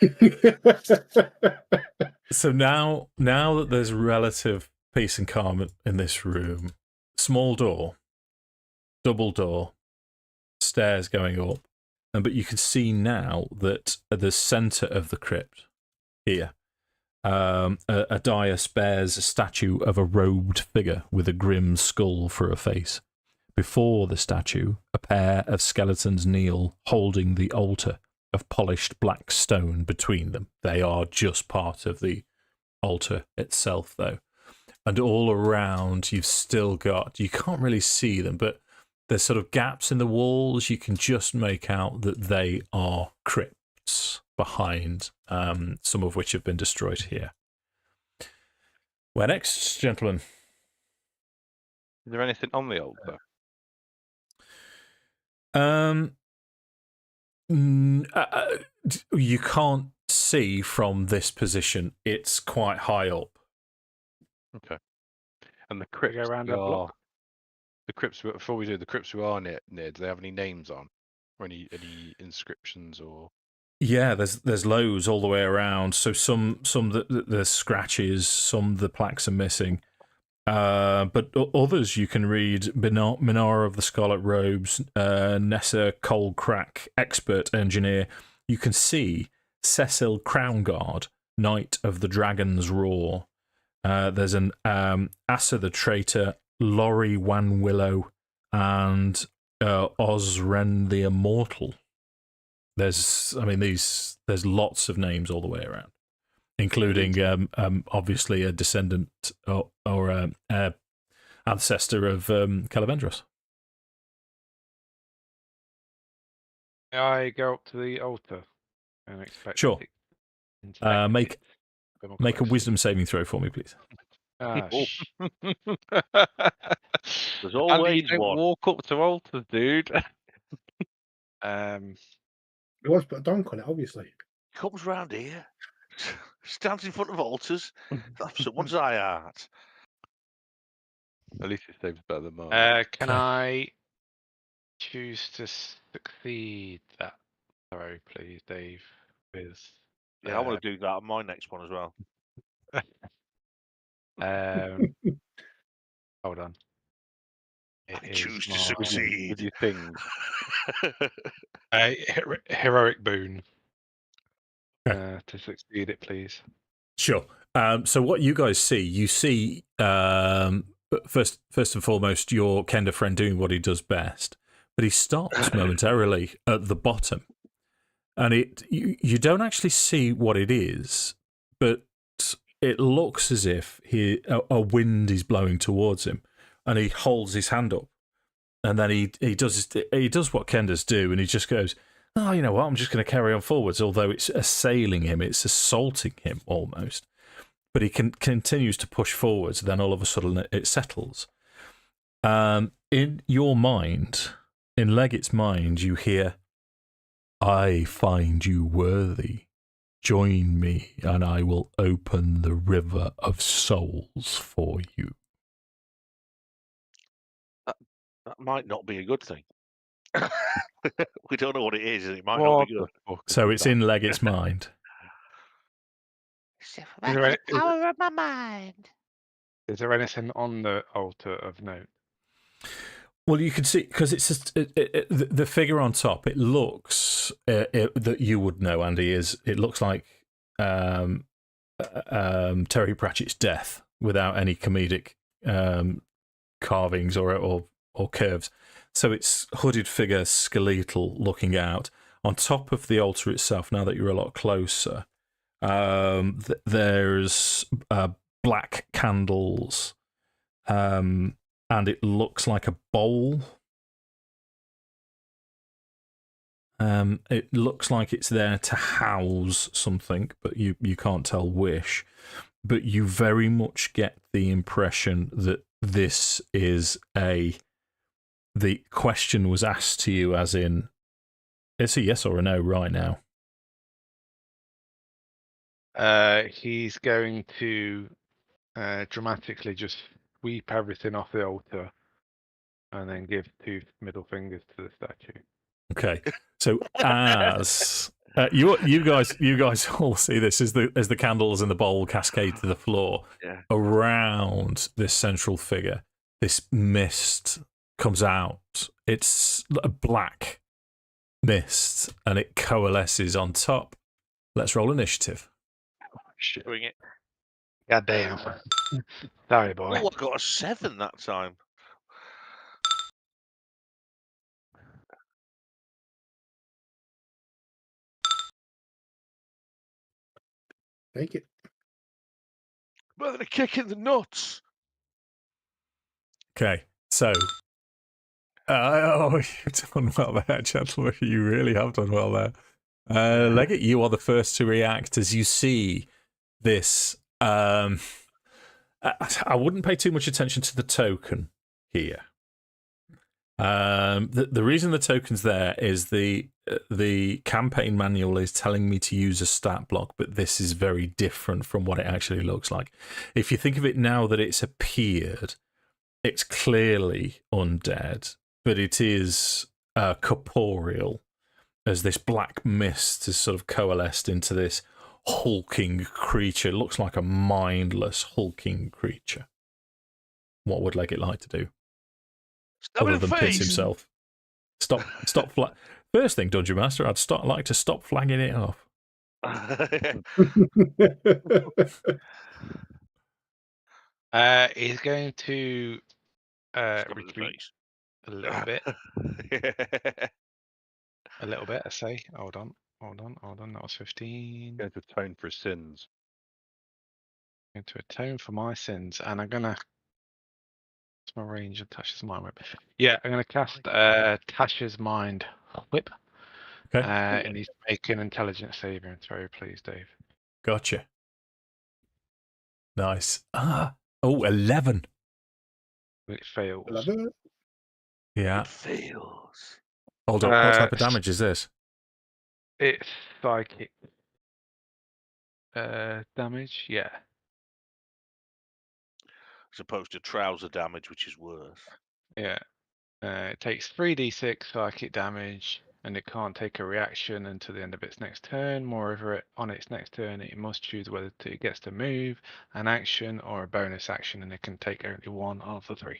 So now that there's relative peace and calm in this room, small door, double door, stairs going up, but you can see now that at the centre of the crypt here, a dais bears a statue of a robed figure with a grim skull for a face. Before the statue, a pair of skeletons kneel, holding the altar of polished black stone between them. They are just part of the altar itself, though. And all around, you've still got, you can't really see them, but there's sort of gaps in the walls. You can just make out that they are crypts behind, some of which have been destroyed here. Where next, gentlemen? Is there anything on the altar? You can't see from this position. It's quite high up. Okay. And the crypts go around we a are, block? the crypts before we do the crypts we are near, do they have any names on, or any inscriptions or? Yeah, there's loads all the way around. So some there's scratches, some the plaques are missing, but others you can read: Minara of the Scarlet Robes, Nessa Coldcrack, Expert Engineer. You can see Cecil Crownguard, Knight of the Dragon's Roar. There's an Asa the Traitor, Laurie Wanwillow, and Osren the Immortal. There's lots of names all the way around, including obviously a descendant or ancestor of Kelevendros. I go up to the altar and expect. Sure. to inspect Make it a bit more a closely. wisdom saving throw for me, please. Ah, There's Andy, always you don't one. walk up to altars, dude. It was put a donk on it, obviously. Comes round here, stands in front of altars. That's someone's eye art. At least it saves better than mine. can Okay. I choose to succeed that throw, please, Dave? With Yeah, I want to do that on my next one as well. hold on. It I is choose to my- succeed. With your thing. heroic boon. Okay. To succeed it, please. Sure. So what you guys see, you see first and foremost your Kender friend doing what he does best, but he stops momentarily at the bottom, and you don't actually see what it is, but it looks as if a wind is blowing towards him, and he holds his hand up, and then he does what Kenders do, and he just goes, "Oh, you know what? I'm just going to carry on forwards." Although it's assailing him, it's assaulting him almost, but he continues to push forwards. Then all of a sudden it settles, In your mind, in Leggit's mind, you hear, "I find you worthy. Join me, and I will open the river of souls for you." That might not be a good thing. We don't know what it is, and it might not What be the good. fuck So is it's that? in Leggit's mind. Is there, any- is, Power of my mind. is there anything on the altar of note? Well, you can see because it's just, the figure on top. It looks that you would know, Andy. It looks like Terry Pratchett's death without any comedic carvings or curves. So it's hooded figure, skeletal, looking out on top of the altar itself. Now that you're a lot closer, there's black candles. And it looks like a bowl. It looks like it's there to house something, but you can't tell which. But you very much get the impression that this is the question was asked to you as in, it's a yes or a no right now. He's going to dramatically just sweep everything off the altar and then give 2 middle fingers to the statue. Okay, so as you guys all see this as the candles in the bowl cascade to the floor around this central figure, this mist comes out. It's a black mist, and it coalesces on top. Let's roll initiative. Shit. Bring it. God damn. Sorry, boy. Oh, I got a 7 that time. Take it. Better than a kick in the nuts. Okay, so you've done well there, gentlemen. You really have done well there. Leggit, you are the first to react as you see this. I wouldn't pay too much attention to the token here. The reason the token's there is the campaign manual is telling me to use a stat block, but this is very different from what it actually looks like. If you think of it now that it's appeared, it's clearly undead, but it is corporeal, as this black mist has sort of coalesced into this hulking creature. It looks like a mindless hulking creature. What would Leggit like to do? Other than piss himself. Stop. First thing, Dungeon Master, I'd like to stop flagging it off. He's going to retreat a little bit. A little bit, I say. Hold on. That was 15. Going to atone for his sins. Going to atone for my sins, and I'm gonna. What's my range of Tasha's Mind Whip? Yeah, I'm gonna cast Tasha's Mind Whip. Okay. And he's making intelligence saving throw, please, Dave. Gotcha. Nice. 11. It fails. 11? Yeah. It fails. Hold on. What type of damage is this? It's psychic damage, yeah. As opposed to trouser damage, which is worse. Yeah. It takes 3d6 psychic damage, and it can't take a reaction until the end of its next turn. Moreover, on its next turn, it must choose whether it gets to move, an action, or a bonus action, and it can take only one of the 3.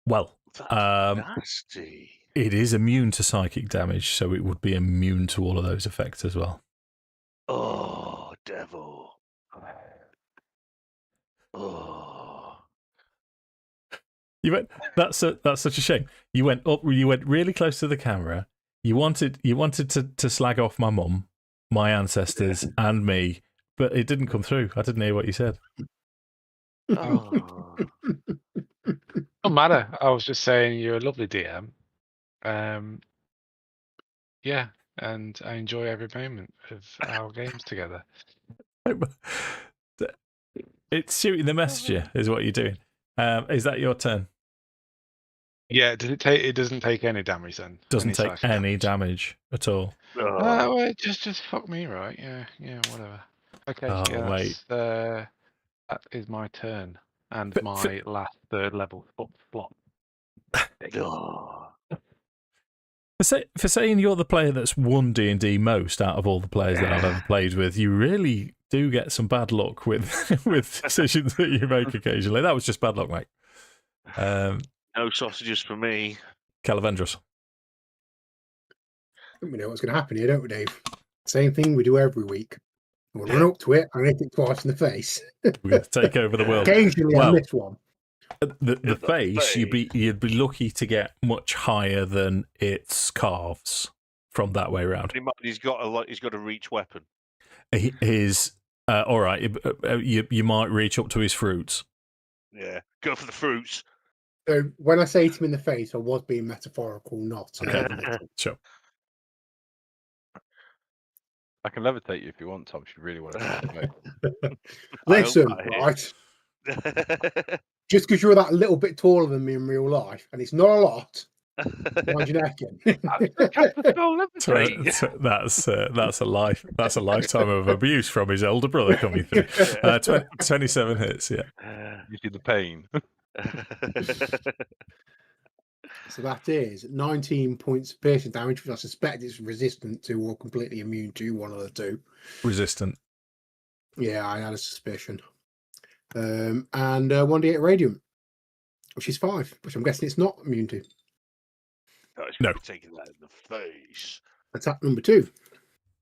Well, That's nasty. it is immune to psychic damage, so it would be immune to all of those effects as well. Oh, devil. Oh. You went. That's such a shame. You went up. You went really close to the camera. You wanted to slag off my mum, my ancestors, and me, but it didn't come through. I didn't hear what you said. Oh. Don't matter. I was just saying you're a lovely DM. Yeah, and I enjoy every moment of our games together. It's shooting the messenger is what you're doing. Is that your turn? Yeah, does it take? It doesn't take any damage then. Doesn't Any take psychic any damage at all. Oh, well, just fuck me, right? Yeah, whatever. Okay, Oh, yeah, mate. that is my turn and my last third level slot. oh. For saying you're the player that's won D&D most out of all the players that I've ever played with, you really do get some bad luck with with decisions that you make occasionally. That was just bad luck, mate. No sausages for me. Kelevendros. I think we know what's going to happen here, don't we, Dave? Same thing we do every week. We'll run up to it and hit it twice in the face. We're going to take over the world. Occasionally, I Well, miss one. The face, you'd be lucky to get much higher than its calves from that way around. He's got a reach weapon. His all right. You might reach up to his fruits. Yeah, go for the fruits. So when I say it him in the face, I was being metaphorical, not. Sure. I can levitate you if you want, Tom. If you really want to. Listen, right? Just because you're that little bit taller than me in real life, and it's not a lot, mind your neck in. That's a lifetime of abuse from his older brother coming through. 27 hits, yeah. You see the pain. So that is 19 points of piercing damage, which I suspect it's resistant to or completely immune to, one of the two. Resistant. Yeah, I had a suspicion. And 1d8 radiant, which is 5, which I'm guessing it's not immune to. No. Taking that in the face. Attack number 2.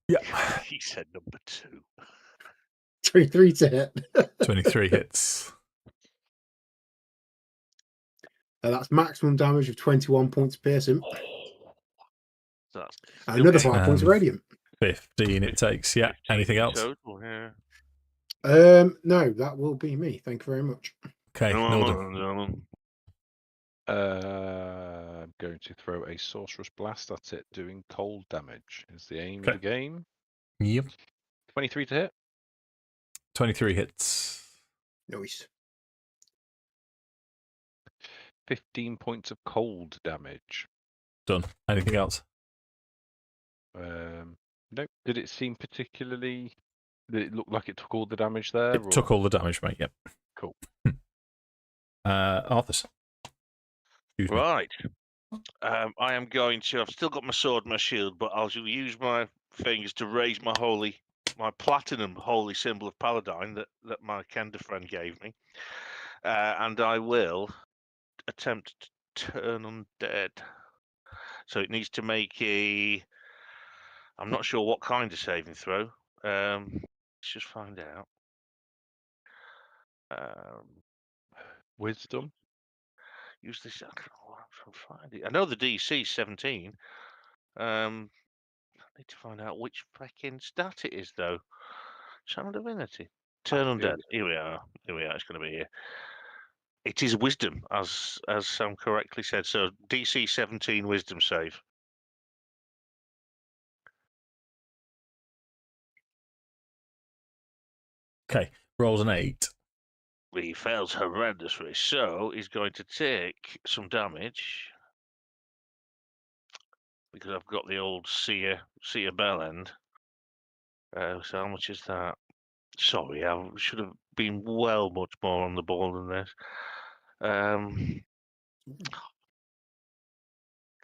Yeah. He said number 2. 23 to hit. 23 hits. That's maximum damage of 21 points of piercing. So that's And another 5 points of radiant. 15 it takes, yeah. Anything else? Total, yeah. No, that will be me. Thank you very much. Okay, Nordan. I'm going to throw a Sorcerer's Blast at it, doing cold damage. Is the aim of the game. Yep. 23 to hit. 23 hits. Nice. 15 points of cold damage. Done. Anything else? Nope. Did it seem particularly... Did it look like it took all the damage there? It took all the damage, mate, yep. Cool. Arthas. Right. I am going to... I've still got my sword and my shield, but I'll use my fingers to raise my platinum holy symbol of Paladin that my Kender friend gave me. And I will attempt to turn undead. So it needs to make a... I'm not sure what kind of saving throw. Let's just find out. Wisdom. Use this. I don't know what I'm trying to find it. I know the DC 17. I need to find out which fucking stat it is, though. Channel Divinity. Turn undead. Here we are. It's going to be here. It is wisdom, as Sam correctly said. So DC 17 wisdom save. Okay, rolls an 8. He fails horrendously, so he's going to take some damage because I've got the old seer bell end. So how much is that? Sorry, I should have been much more on the ball than this.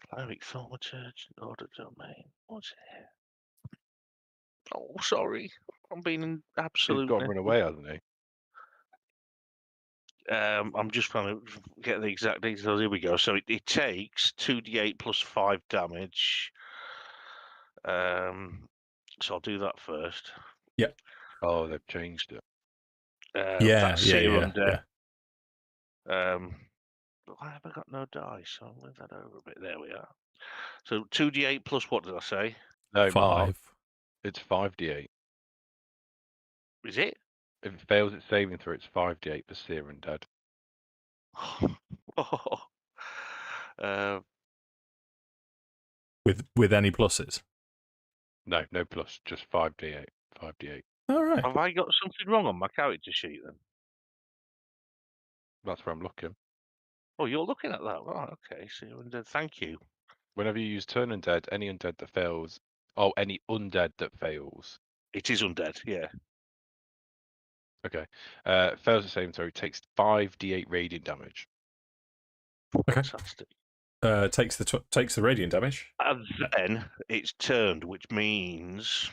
Cleric, Thaumaturge, Order Domain. What's it? Oh, sorry, I'm being absolute. He's got to run away, hasn't he? I'm just trying to get the exact details. Here we go. So it takes 2d8 plus 5 damage. So I'll do that first. Yep. Oh, they've changed it. Yeah. Why have I got no dice? I'll move that over a bit. There we are. So 2d8 plus what did I say? No, 5. Mark, it's 5d8. Is it? If it fails its saving throw, it's 5d8 for seer and dead. With any pluses? No plus, just 5d8. 5d8. All right. Have I got something wrong on my character sheet then? That's where I'm looking. Oh, you're looking at that. Right, okay. So thank you. Whenever you use turn undead, any undead that fails. Oh, any undead that fails. It is undead, yeah. Okay. Fails the same throw, takes 5d8 radiant damage. Okay. Fantastic. Takes the radiant damage. And then it's turned, which means,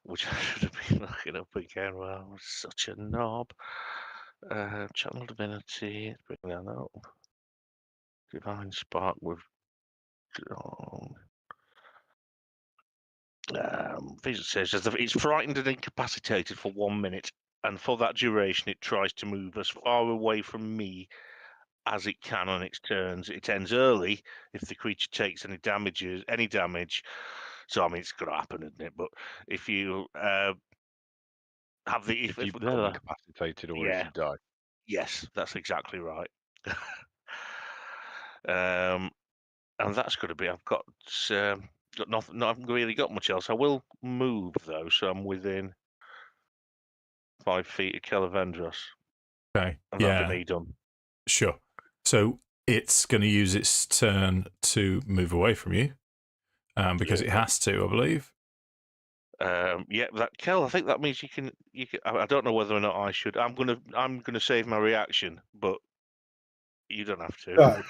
which I should have been looking up again. Well, I was such a knob. Channel Divinity, bring that up. Divine Spark with Physics says it's frightened and incapacitated for 1 minute, and for that duration it tries to move as far away from me as it can on its turns. It ends early if the creature takes any damage. So I mean, it's going to happen, isn't it? But if you have the If you become incapacitated or if you die. Yes, that's exactly right. And that's going to be. I've got nothing. I haven't really got much else. I will move though, so I'm within 5 feet of Kelevendros. Okay. And that'll be me done. Sure. So it's going to use its turn to move away from you, because it has to, I believe. Yeah, that Kel. I think that means you can. I don't know whether or not I should. I'm gonna save my reaction, but you don't have to.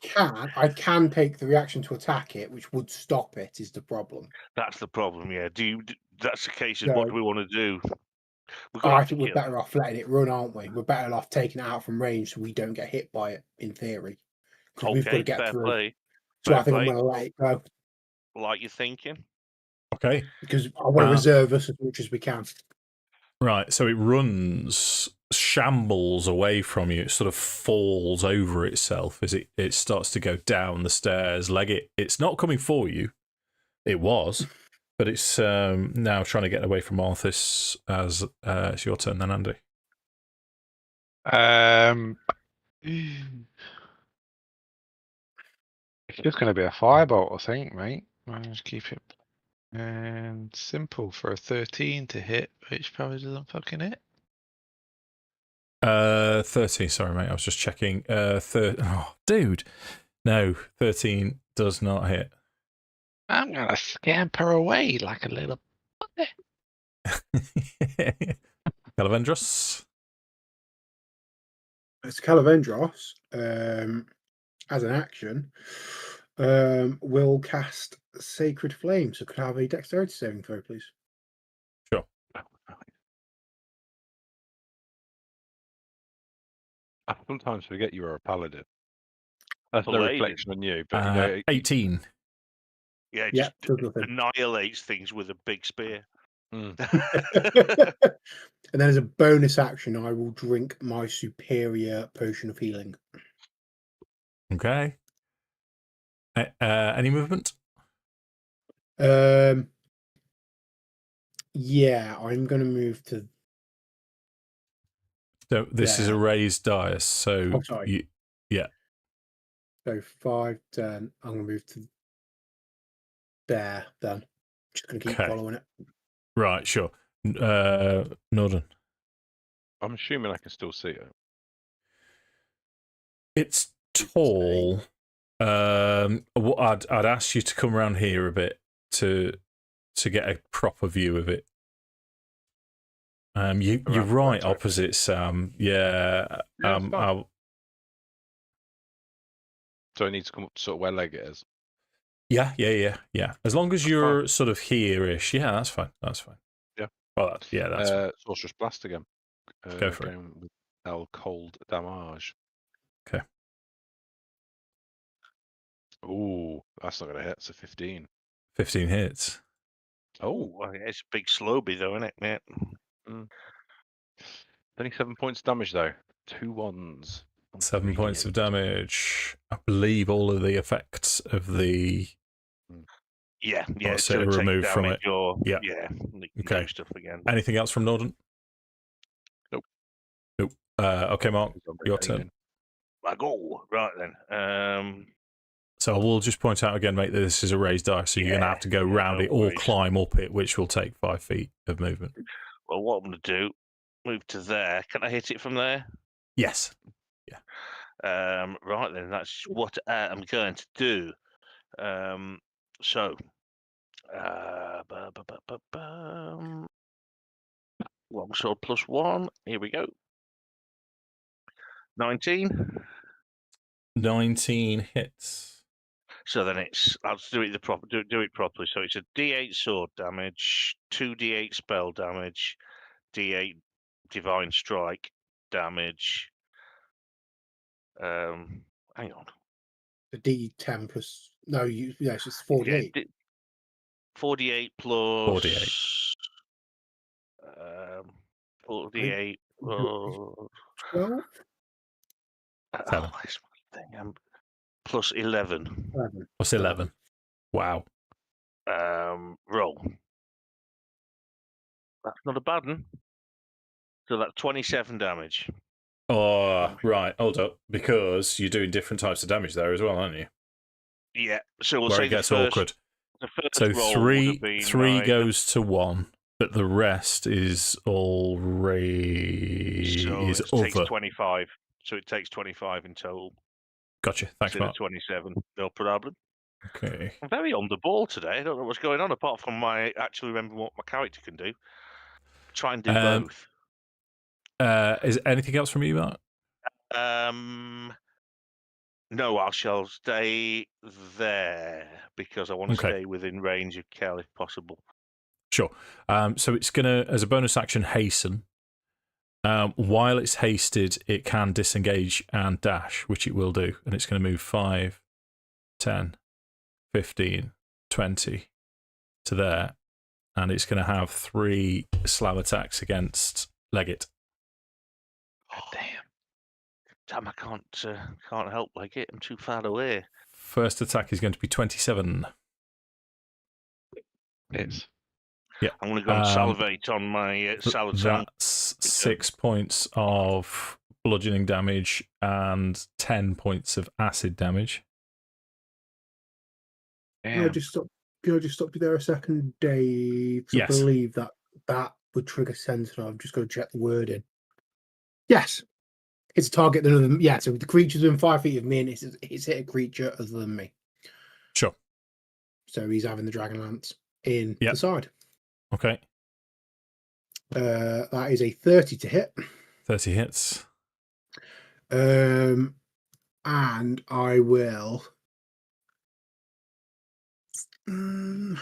So, I can take the reaction to attack it, which would stop it, is the problem. That's the problem, yeah. That's the case. What do we want to do? I think we're better off letting it run, aren't we? We're better off taking it out from range so we don't get hit by it, in theory. Because we've got to get through. Play. So I think I'm going to let it go. Like you're thinking? Okay. Because I want to reserve us as much as we can. Right, so it shambles away from you. It sort of falls over itself as it starts to go down the stairs. Leggit, it's not coming for you. It was, but it's now trying to get away from Arthas as it's your turn then, Andy. It's just going to be a firebolt, I think, mate. I'll just keep it and simple for a 13 to hit, which probably doesn't fucking hit. 13, sorry, mate. I was just checking. Oh, dude. No, 13 does not hit. I'm going to scamper away like a little puppy. Kelevendros. It's Kelevendros, as an action, will cast Sacred Flame. So could I have a dexterity saving throw, please? Sure. I sometimes forget you are a paladin. That's no reflection on you, but 18. Yeah, it just annihilates things with a big spear. And then as a bonus action, I will drink my superior potion of healing. Okay. Any movement? Yeah, I'm going to move to. So this is a raised dice, so yeah. So 5, 10. I'm going to move to there. Then just going to keep following it. Right, sure. Nordan. I'm assuming I can still see it. It's tall. I'd ask you to come around here a bit to get a proper view of it. You're right opposite Sam. Yeah. So I need to come up to sort of where Leggit is. Yeah. As long as you're sort of here-ish. Yeah, that's fine. Yeah. Well, that's fine. Sorcerer's Blast again. Go for it. With cold damage. Okay. Ooh, that's not going to hit. It's a 15. 15 hits. Oh, well, it's a big slowbie though, isn't it? Yeah. 27 points of damage though. 2 1s. 7 points of damage. I believe all of the effects of the it's are removed from it. Okay. Stuff again. Anything else from Nordan? Nope. Okay, Mark, your turn. I go right then. So I will just point out again, mate, that this is a raised dice, so you're going to have to go round it or climb up it, which will take 5 feet of movement. Well, what I'm going to do move to there. Can I hit it from there? Yes. Right then, that's what I'm going to do. So, longsword +1. Here we go. 19. 19 hits. So then I'll do it do it properly. So it's a D8 sword damage, 2d8 spell damage, D8 divine strike damage. Hang on. The D10 plus yes, it's 48. Yeah, 48 plus 48 plus 12? Seven. where's my thing? Plus 11. 11. What's 11? Wow. Roll. That's not a bad one. So that's 27 damage. Oh, right. Hold up. Because you're doing different types of damage there as well, aren't you? Yeah. So we'll Where say it gets the first, awkward. The first So roll three would have been three goes to 1, but the rest is already so is it other. takes 25. So it takes 25 in total. Gotcha. Thanks, Instead of Mark. 27. No problem. Okay. I'm very on the ball today. I don't know what's going on apart from my actually remember what my character can do. Try and do both. Is anything else from you, Mark? No, I shall stay there because I want to Okay. stay within range of Kel if possible. Sure. So it's gonna, as a bonus action, hasten. While it's hasted, it can disengage and dash, which it will do, and it's going to move 5, 10, 15, 20 to there, and it's going to have 3 slam attacks against Leggit. Oh, damn! I can't help Leggit. I'm too far away. First attack is going to be 27. Hits. Yeah. I'm going to go and salivate on my salad sandwich. That's 6 points of bludgeoning damage and 10 points of acid damage. Can I just stop you there a second, Dave? Yes. I believe that would trigger Sentinel. I've just got to check the wording. Yes. It's a target other than so the creature's within 5 feet of me and it's hit a creature other than me. Sure. So he's having the Dragonlance in the side. Okay. That is a 30 to hit. 30 hits. And I will not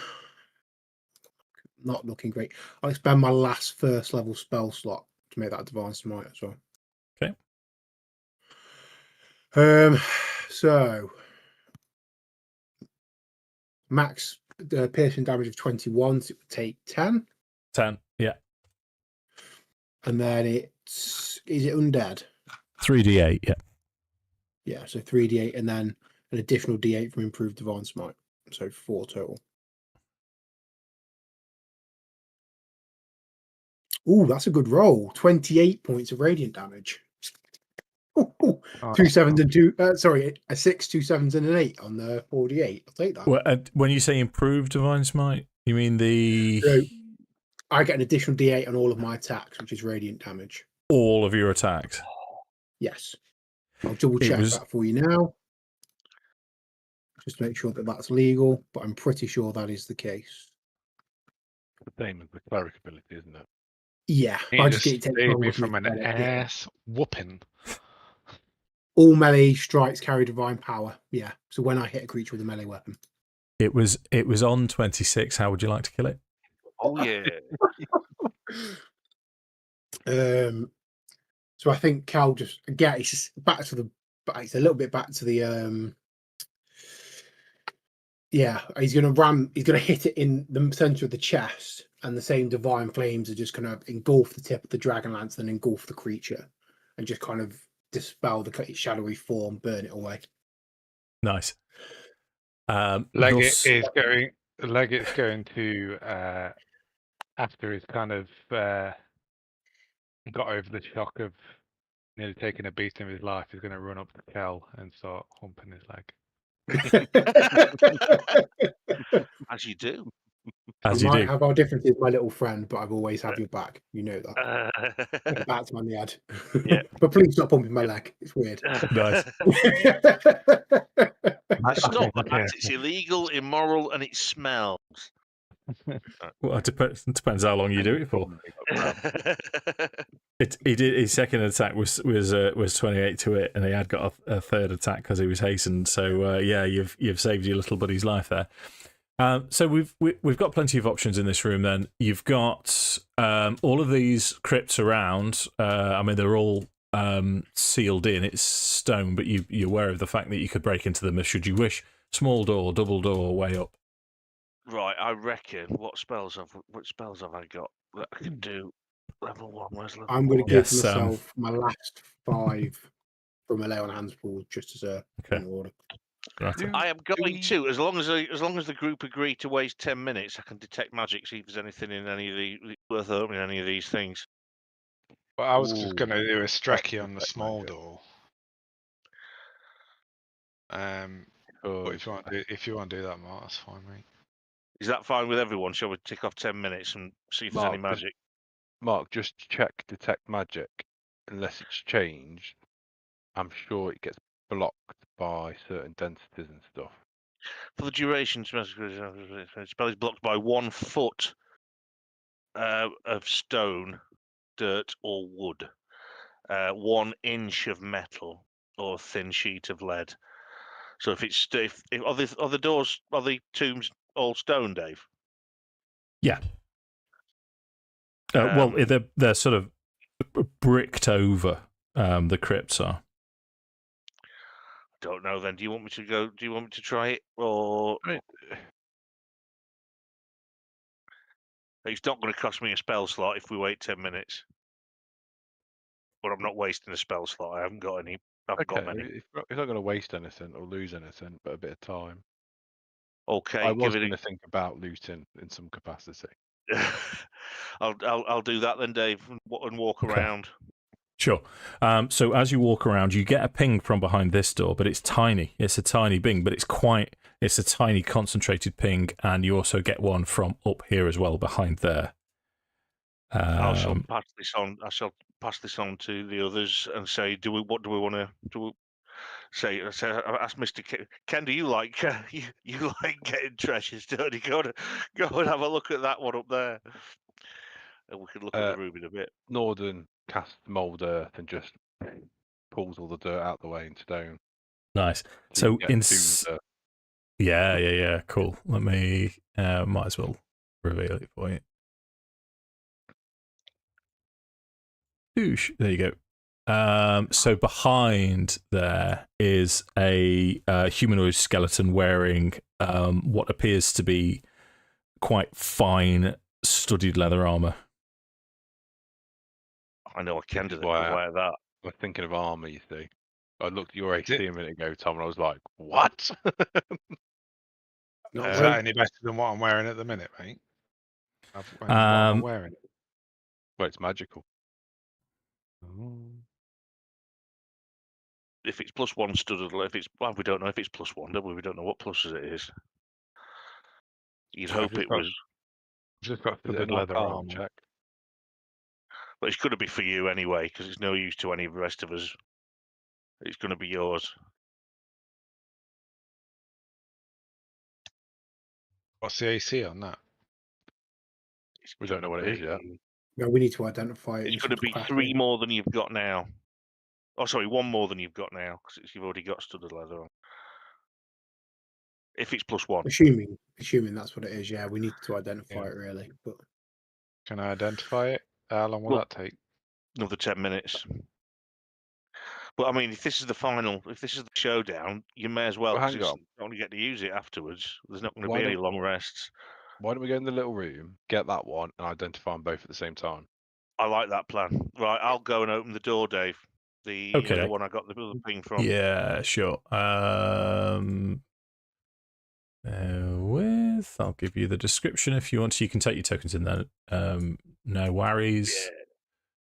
looking great. I'll expend my last first level spell slot to make that Divine Smite as well. Okay. So max piercing damage of 21, so it would take 10. 10, yeah. And then is it undead? 3d8, yeah. Yeah, so 3d8 and then an additional d8 from improved Divine Smite. So 4 total. Ooh, that's a good roll. 28 points of radiant damage. Ooh. 2 sevens and 2. A 6, 2 sevens and an 8 on the 48. I'll take that. Well, when you say improved Divine Smite, you mean the So I get an additional d8 on all of my attacks, which is radiant damage. all of your attacks? Yes. I'll double check that for you now. Just to make sure that that's legal, but I'm pretty sure that is the case. The same as the cleric ability, isn't it? Yeah. You just save me from an ass whooping. All melee strikes carry divine power. Yeah. So when I hit a creature with a melee weapon. It was on 26. How would you like to kill it? Oh yeah. So I think Cal just again it's just back to the it's a little bit back to the he's gonna hit it in the center of the chest, and the same divine flames are just gonna engulf the tip of the Dragonlance and engulf the creature and just kind of dispel the shadowy form, burn it away. Nice. Leggit's going to after he's kind of got over the shock of nearly taking a beast in his life, he's going to run up to Kel and start humping his leg. As you do. As I you might do. have our differences, my little friend, but I've always have your back. You know that. The bat's on the head. Yeah. But please stop pumping my leg. It's weird. Nice. It's not that. It's illegal, immoral, and it smells. Well, it depends how long you do it for. His second attack was 28 to it, and he had got a third attack because he was hastened. So yeah, you've saved your little buddy's life there. So we've got plenty of options in this room. Then you've got all of these crypts around. I mean, they're all sealed in. It's stone, but you're aware of the fact that you could break into them should you wish. Small door, double door, way up. Right, I reckon. What spells have I got that I can do? Level 1. Where's level I'm going to 1? give Yes, myself my last 5 from a lay on hands pool just as a Okay. order. Right. I am going to, as long as the group agree to waste 10 minutes, I can detect magic, see if there's anything in any of the worth opening any of these things. Well, I was just Ooh, going to do a Strecky on the detect small magic. door. But if you want to do that, Mark, that's fine, mate. Is that fine with everyone? Shall we tick off 10 minutes and see if there's any Mark, magic? Mark, just check detect magic. Unless it's changed, I'm sure it gets blocked by certain densities and stuff. For the duration, spell is blocked by 1 foot of stone, dirt, or wood, 1 inch of metal, or a thin sheet of lead. So if it's if are the tombs all stone, Dave? Yeah. Well, they're sort of bricked over. The crypts are. Don't know. Then, do you want me to go? Do you want me to try it, or Right. it's not going to cost me a spell slot if we wait 10 minutes? But I'm not wasting a spell slot. I haven't got any. I haven't got many. It's not going to waste anything or lose anything, but a bit of time. Okay, I was give going it. to think about looting in some capacity. I'll do that then, Dave, and walk Okay. around. Sure. So as you walk around, you get a ping from behind this door, but it's tiny. It's a tiny ping, but it's a tiny concentrated ping, and you also get one from up here as well, behind there. I shall pass this on. I shall pass this on to the others and say, what do we want to do? Say, ask Mr. Ken, do you like you like getting treasures? Don't you? Go and have a look at that one up there, and we can look at the room in a bit. Nordan casts mould earth and just pulls all the dirt out the way in stone. Nice. So So yeah, cool. Let me might as well reveal it for you. Oosh, there you go. So behind there is a humanoid skeleton wearing what appears to be quite fine studded leather armor. I know a Kender that why can wear that. I'm thinking of armor, you see. I looked at your AC a minute ago, Tom, and I was like, what? Not Is very- that any better than what I'm wearing at the minute, mate? What I'm wearing. Well, it's magical. If it's +1 studded, we don't know if it's +1, don't we? We don't know what pluses it is. You'd I've hope just it got- was, I've just got Is it studded an leather Arcane armor. check? but it's going to be for you anyway because it's no use to any of the rest of us. It's going to be yours. What's the AC on that? We don't know what it is yet. No, we need to identify it. in It's some going to be capacity. 3 more than you've got now. Oh, sorry, 1 more than you've got now because you've already got studded leather on. If it's +1, Assuming that's what it is, yeah, we need to identify it really. But Can I identify it? How long will Well- that take? another 10 minutes. But I mean, if this is the showdown, you may as well. Well, hang 'cause on. you only get to use it afterwards. There's not going to Why be any don't- long rests. Why don't we go in the little room, get that one, and identify them both at the same time? I like that plan. Right, I'll go and open the door, Dave. The Okay. one I got the other ping from. Yeah, sure. I'll give you the description if you want to. You can take your tokens in there. No worries. Yeah.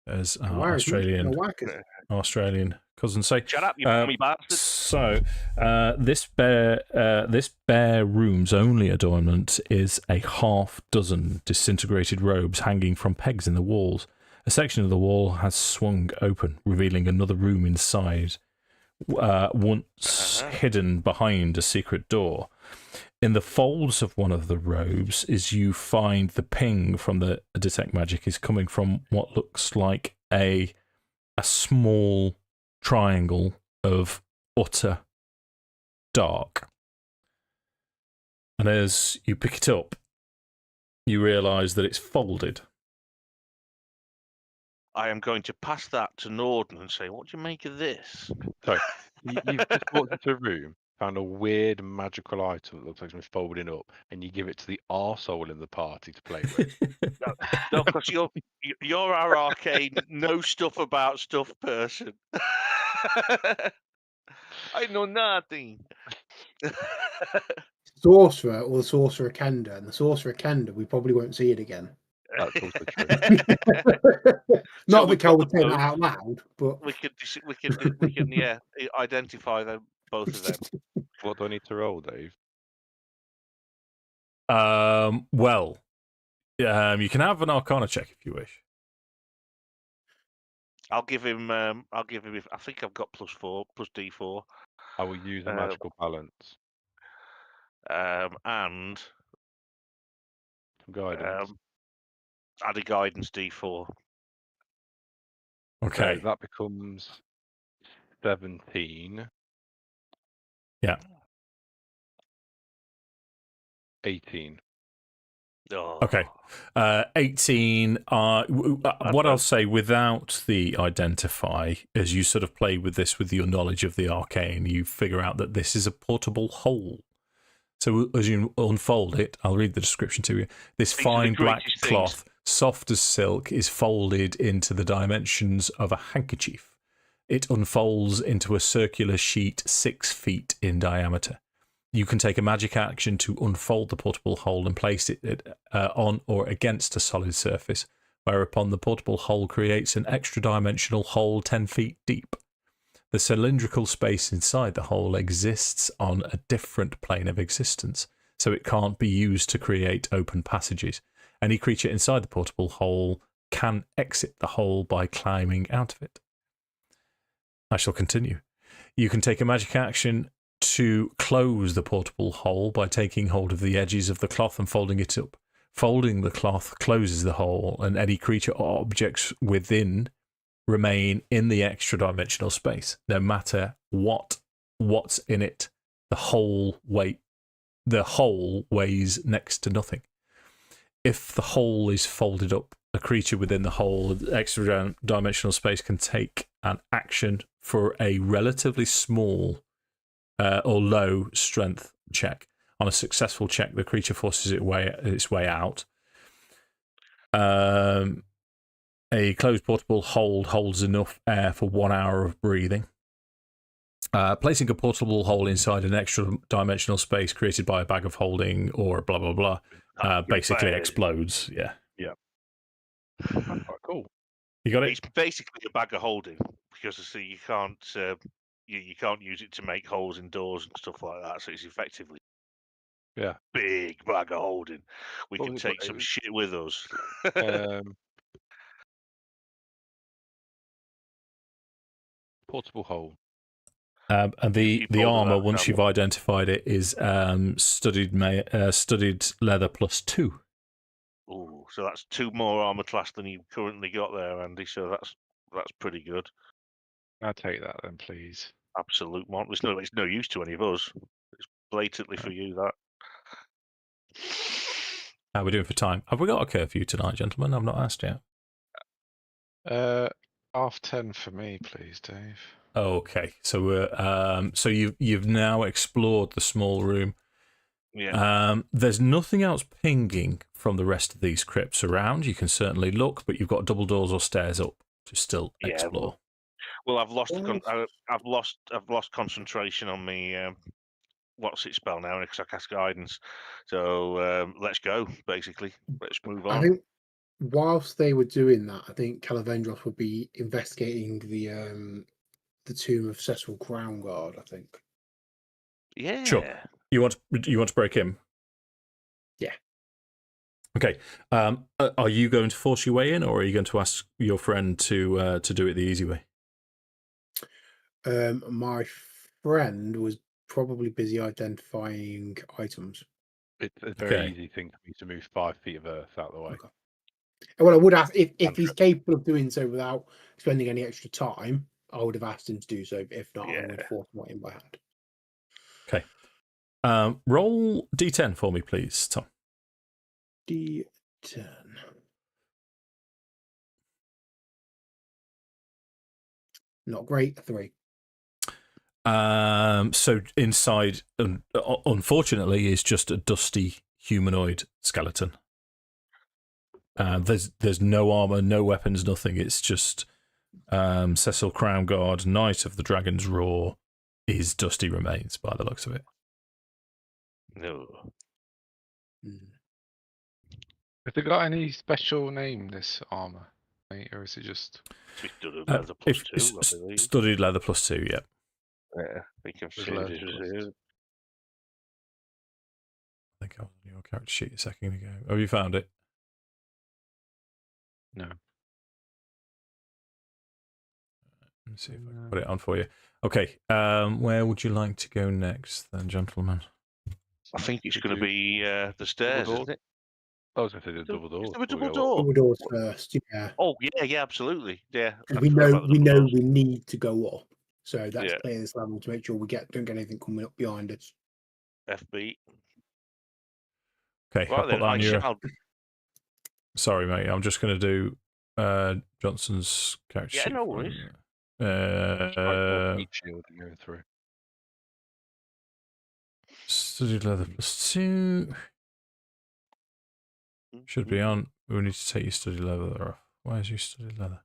As our Wires, Australian. no whackers. Australian cousins say. Shut up, you mommy bastard. So, this bare room's only adornment is a half dozen disintegrated robes hanging from pegs in the walls. A section of the wall has swung open, revealing another room inside, once hidden behind a secret door. In the folds of one of the robes you find the ping from the detect magic is coming from what looks like a small triangle of utter dark. And as you pick it up, you realise that it's folded. I am going to pass that to Nordan and say, what do you make of this? So you've just walked into a room, found a weird magical item that looks like it's folding up, and you give it to the arsehole in the party to play with. No, because you're our arcane, know stuff about stuff person. I know nothing. Sorcerer or the Sorcerer Kender, and the Sorcerer Kender, we probably won't see it again. That's also true. Not that Kel got would say them that out loud, but we can yeah identify them, both of them. What do I need to roll, Dave? Well, you can have an Arcana check if you wish. I'll give him. I think I've got +4, plus D4. I will use a magical balance. And Guidance. add a guidance D4. Okay. So that becomes 17. Yeah. 18. Oh. Okay. 18. What I'll say without the identify, as you sort of play with this with your knowledge of the arcane, you figure out that this is a portable hole. So as you unfold it, I'll read the description to you. This These are the fine black greatest cloth, soft as silk, is folded into the dimensions of a handkerchief. It unfolds into a circular sheet 6 feet in diameter. You can take a magic action to unfold the portable hole and place it on or against a solid surface, whereupon the portable hole creates an extra-dimensional hole 10 feet deep. The cylindrical space inside the hole exists on a different plane of existence, so it can't be used to create open passages. Any creature inside the portable hole can exit the hole by climbing out of it. I shall continue. You can take a magic action to close the portable hole by taking hold of the edges of the cloth and folding it up. Folding the cloth closes the hole, and any creature or objects within remain in the extra-dimensional space, no matter what's in it. The hole weighs next to nothing. If the hole is folded up, a creature within the hole, extra-dimensional space, can take an action for a relatively small or low strength check. On a successful check, the creature forces its way out. A closed portable hole holds enough air for 1 hour of breathing. Placing a portable hole inside an extra-dimensional space created by a bag of holding or blah, blah, blah, basically explodes. Yeah. Yeah. That's quite cool. You got it? It's basically a bag of holding, because you can't you can't use it to make holes in doors and stuff like that. So it's effectively big bag of holding. We can take some shit with us. Portable hole. And the armor, once you've identified it, is studded leather +2. Ooh, so that's 2 more armor class than you've currently got there, Andy. So that's pretty good. I'll take that then, please. Absolute mon. It's no use to any of us. It's blatantly for you, that. How are we doing for time? Have we got a curfew tonight, gentlemen? I've not asked yet. 10:30 for me, please, Dave. Okay, so we're so you've now explored the small room. Yeah. There's nothing else pinging from the rest of these crypts around. You can certainly look, but you've got double doors or stairs up to still explore. Well, I've lost concentration on me. What's it spell now? Because I cast guidance. So let's go. Basically, let's move on. I think whilst they were doing that, I think Kelevendros would be investigating the tomb of Cecil Crownguard, I think. Yeah. Sure. You want to break him? Yeah. Okay. Are you going to force your way in, or are you going to ask your friend to do it the easy way? My friend was probably busy identifying items. It's a very Okay. easy thing for me to move 5 feet of earth out of the way. Okay. Well, I would ask if Cantrip. he's capable of doing so without spending any extra time. I would have asked him to do so. If not, I Yeah. would force him in by hand. Okay. Roll D10 for me, please, Tom. D10. Not great. 3. So inside, unfortunately, is just a dusty humanoid skeleton. There's no armor, no weapons, nothing. It's just Cecil Crownguard, Knight of the Dragon's Roar, his dusty remains by the looks of it. No. Have they got any special name, this armor? Mate, or is it just... Leather plus 2, I believe. Studied leather plus 2, yeah. Yeah, we can There's see leather this plus is 2. I think I was on your character sheet a second ago. Have you found it? No. Let me see if I can put it on for you. Okay, where would you like to go next, then, gentlemen? I think it's going to be the stairs, door? isn't it? I was going to say the double doors. Is there a before we double go up. door? Double doors first. Yeah. Oh, yeah, absolutely. Yeah. Because I we forgot know about the double doors. we need to go up. So that's Yeah. clear this level to make sure we don't get anything coming up behind us. FB. Okay, I'll Right put then, that on I your... shall. Sorry, mate. I'm just going to do Johnson's character Yeah, sheet. no for worries. you. Heat shield and going through. Studied leather plus 2. Should be on. We need to take your studied leather off. Where's your studied leather?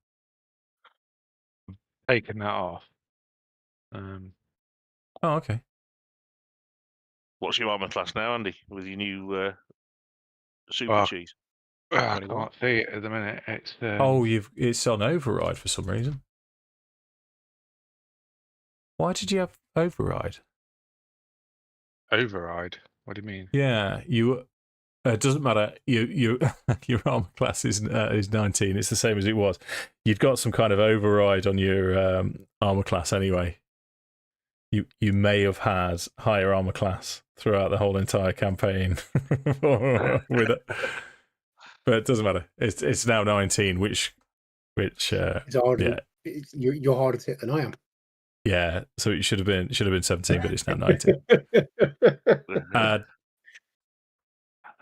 Taking that off. Oh, okay. What's your armor class now, Andy? With your new super Well, cheese? I 21? can't see it at the minute. It's Oh, it's on override for some reason. Why did you have override? override. What do you mean? Yeah, you. It doesn't matter. You your armor class is 19. It's the same as it was. You'd got some kind of override on your armor class anyway. You may have had higher armor class throughout the whole entire campaign with it, but it doesn't matter. It's now 19, which It's harder. yeah. You're harder to hit than I am. Yeah, so it should have been 17, but it's now 19.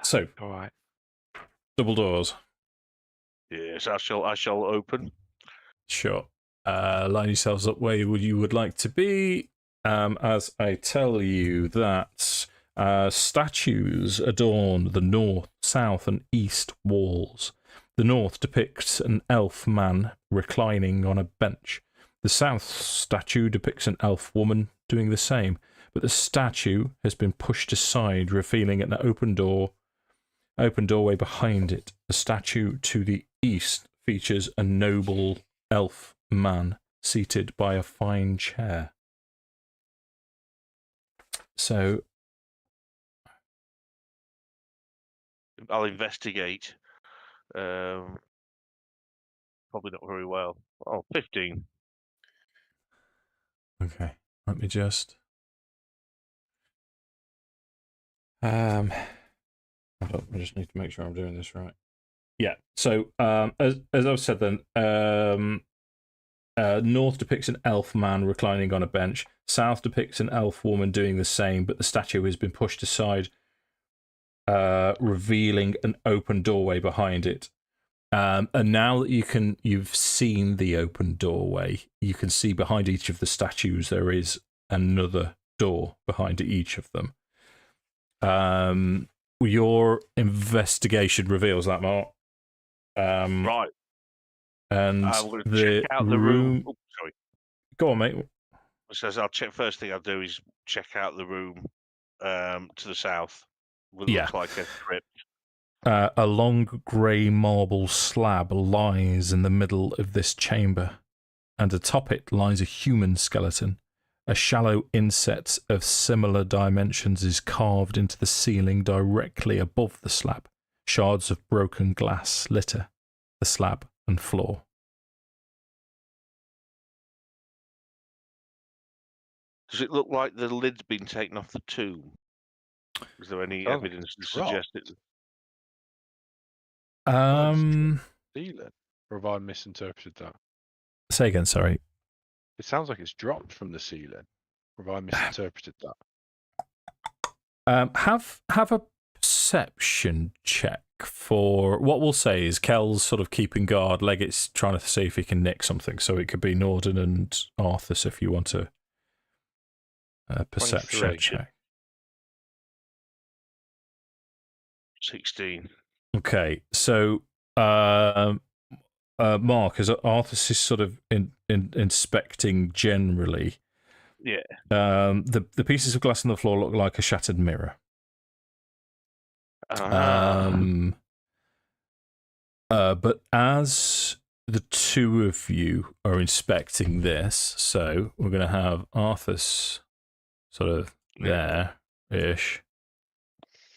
So All right. double doors. Yes, I shall open. Sure. Line yourselves up where you would like to be. As I tell you that statues adorn the north, south, and east walls. The north depicts an elf man reclining on a bench. The south statue depicts an elf woman doing the same, but the statue has been pushed aside, revealing an open doorway behind it. The statue to the east features a noble elf man seated by a fine chair. So I'll investigate. Probably not very well. Oh, 15. okay, let me just hold on, I just need to make sure I'm doing this right. Yeah. So as I've said then, north depicts an elf man reclining on a bench. South depicts an elf woman doing the same, but the statue has been pushed aside, revealing an open doorway behind it. And now that you've seen the open doorway, you can see behind each of the statues there is another door behind each of them. Your investigation reveals that, Mark. Right. And I'm going to the check out the room. Oh, sorry. Go on, mate. It says I'll check. First thing I'll do is check out the room to the south. It looks like a crypt. A long grey marble slab lies in the middle of this chamber, and atop it lies a human skeleton. A shallow inset of similar dimensions is carved into the ceiling directly above the slab. Shards of broken glass litter the slab and floor. Does it look like the lid's been taken off the tomb? Is there any evidence to suggest it? Ceiling. Or have I misinterpreted that? Say again, sorry. It sounds like it's dropped from the ceiling. Or have I misinterpreted that? Have a perception check for what we'll say is Kel's sort of keeping guard. Leggit's trying to see if he can nick something. So it could be Nordan and Arthas if you want a perception 23. check. 16. Okay, so Mark, as Arthas is sort of inspecting generally, yeah, the pieces of glass on the floor look like a shattered mirror. But as the two of you are inspecting this, so we're going to have Arthas sort of there-ish,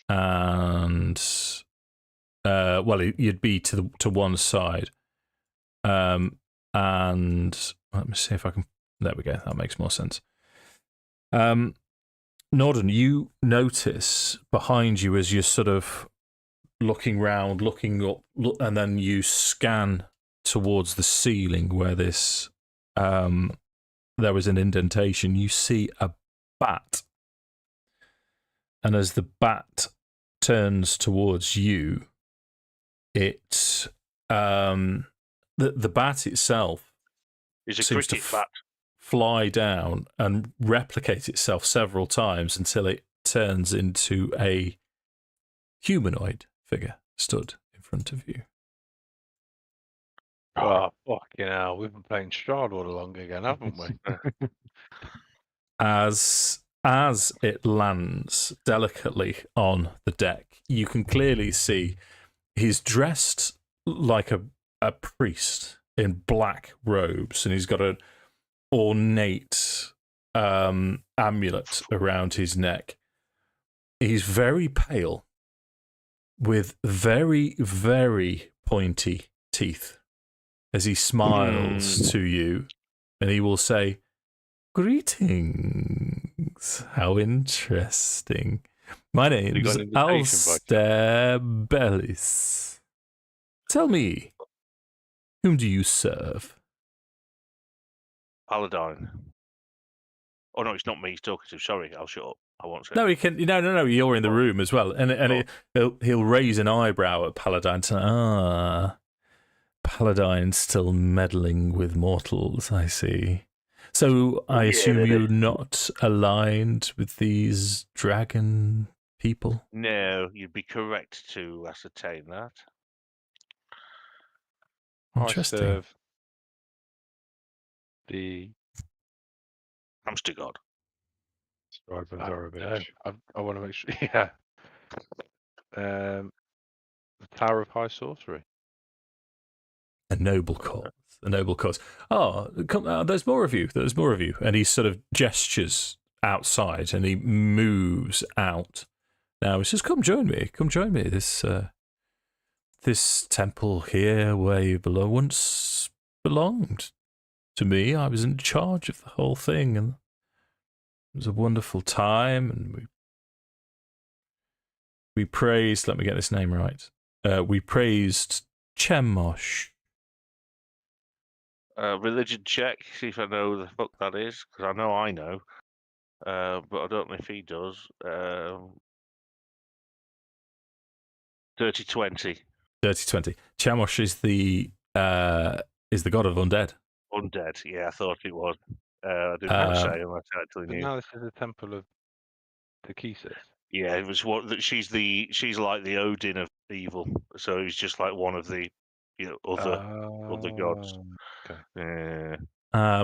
and well, you'd be to one side, and let me see if I can. There we go. That makes more sense. Nordan, you notice behind you as you're sort of looking round, looking up, and then you scan towards the ceiling where this there was an indentation. You see a bat, and as the bat turns towards you, it the bat itself is a seems cricket to bat. Fly down and replicate itself several times until it turns into a humanoid figure stood in front of you. Oh, fucking hell. We've been playing Strahd all along again, haven't we? As it lands delicately on the deck, you can clearly see he's dressed like a priest in black robes, and he's got an ornate amulet around his neck. He's very pale with very, very pointy teeth as he smiles to you, and he will say, "Greetings. How interesting. My name's Alistair Bellis. Tell me, whom do you serve?" Paladin. Oh no, it's not me he's talking to. Sorry, I'll shut up. I won't say. No, he can. No. You're in the room as well, and he'll raise an eyebrow at Paladin. Paladin still meddling with mortals. I see. So I assume you're not aligned with these dragon people. No, you'd be correct to ascertain that. Interesting. I serve the Hamster God. I want to make sure. Yeah. The Tower of High Sorcery. A noble cause. A noble cause. Oh, come, there's more of you. There's more of you. And he sort of gestures outside, and he moves out. Now he says, "Come join me. Come join me. This temple here, where you once belonged to me. I was in charge of the whole thing, and it was a wonderful time. And we praised. Let me get this name right. We praised Chemosh." Religion check, see if I know who the fuck that is, because I know, but I don't know if he does. 30-20. 30-20. Chemosh is the god of undead. Undead, yeah, I thought it was. I didn't want to say unless I actually But knew. now this is the Temple of Takesis. Yeah, it was what she's like the Odin of evil, so he's just like one of the other gods. Okay. Yeah.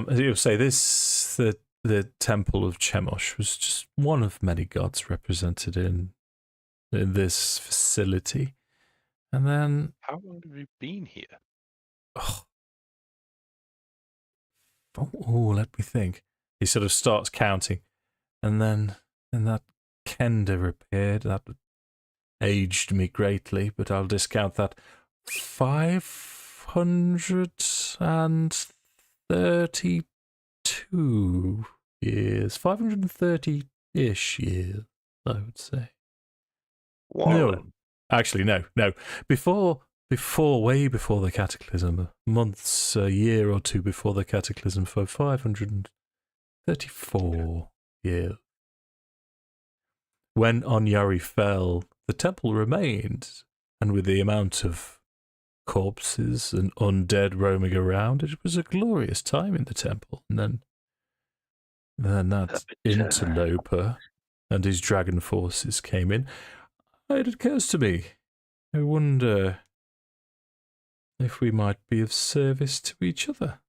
As you'll say, the temple of Chemosh was just one of many gods represented in this facility. And then, How long have you been here? oh, let me think. He sort of starts counting, and then that Kender appeared. That aged me greatly, but I'll discount that. 532 years, 530-ish years, I would say. No, actually, no. Way before the Cataclysm, months, a year or two before the Cataclysm, for 534 years. When Onyari fell, the temple remained, and with the amount of corpses and undead roaming around, it was a glorious time in the temple. And then that interloper and his dragon forces came in. It occurs to me, I wonder if we might be of service to each other.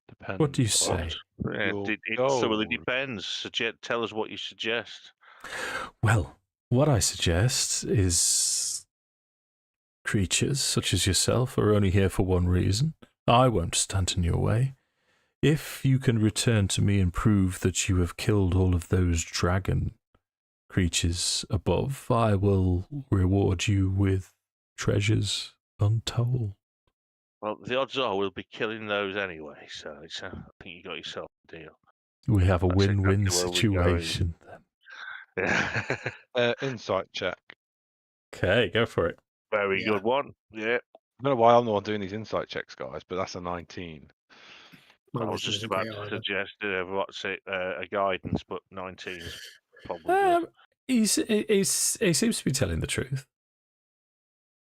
Depends. What do you say? It thoroughly depends. Tell us what you suggest. Well, what I suggest is creatures such as yourself are only here for one reason. I won't stand in your way. If you can return to me and prove that you have killed all of those dragon creatures above, I will reward you with treasures untold. Well, the odds are we'll be killing those anyway, so I think you got yourself a deal. We have a That's win-win exactly situation then. Insight check. Okay, go for it. Very good one. Yeah. I don't know why I'm the one doing these insight checks, guys, but that's a 19. I was just about to suggest a guidance, but 19's probably good. He seems to be telling the truth.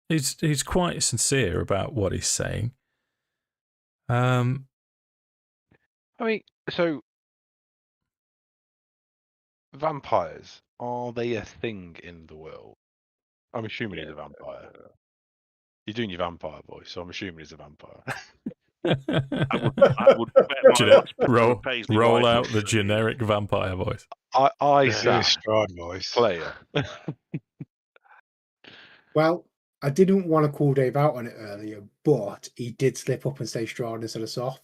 He's quite sincere about what he's saying. I mean, so vampires, are they a thing in the world? I'm assuming he's a vampire. You're doing your vampire voice, so I'm assuming he's a vampire. I would bet my roll out the generic vampire voice. I say Strahd voice. Player. Well, I didn't want to call Dave out on it earlier, but he did slip up and say Strahd instead of Soft.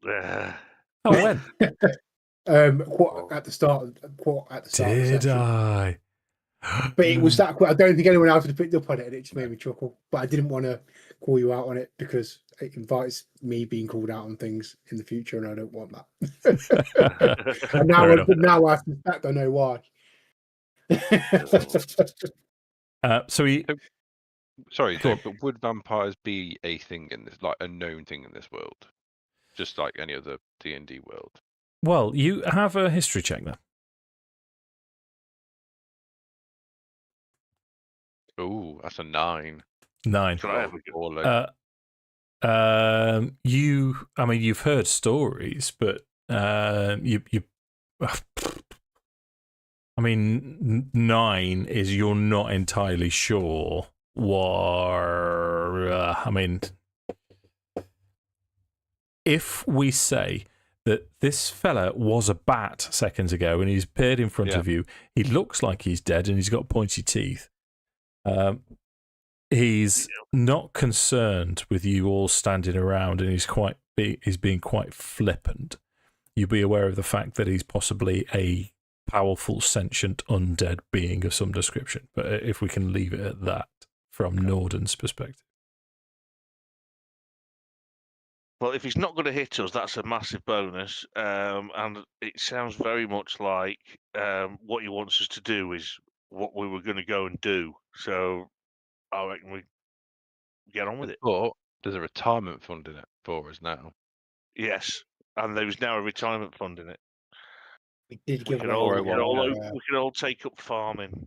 Oh, when? At the start. Did I? But it was that. I don't think anyone else had picked up on it, and it just made me chuckle. But I didn't want to call you out on it because it invites me being called out on things in the future, and I don't want that. And now I suspect I know why. Sorry, Jake, but would vampires be a thing in this, like a known thing in this world, just like any other D&D world? Well, you have a history check then. Oh, that's a 9. 9. You've heard stories, but you. I mean, 9 is you're not entirely sure if we say that this fella was a bat seconds ago and he's appeared in front of you, he looks like he's dead and he's got pointy teeth. He's not concerned with you all standing around, and he's being quite flippant. You'll be aware of the fact that he's possibly a powerful, sentient, undead being of some description. But if we can leave it at that from Nordan's perspective. Well, if he's not going to hit us, that's a massive bonus. And it sounds very much like what he wants us to do is what we were going to go and do. So I reckon we get on with it. But there's a retirement fund in it for us now. Yes, and there's now a retirement fund in it. We can all take up farming.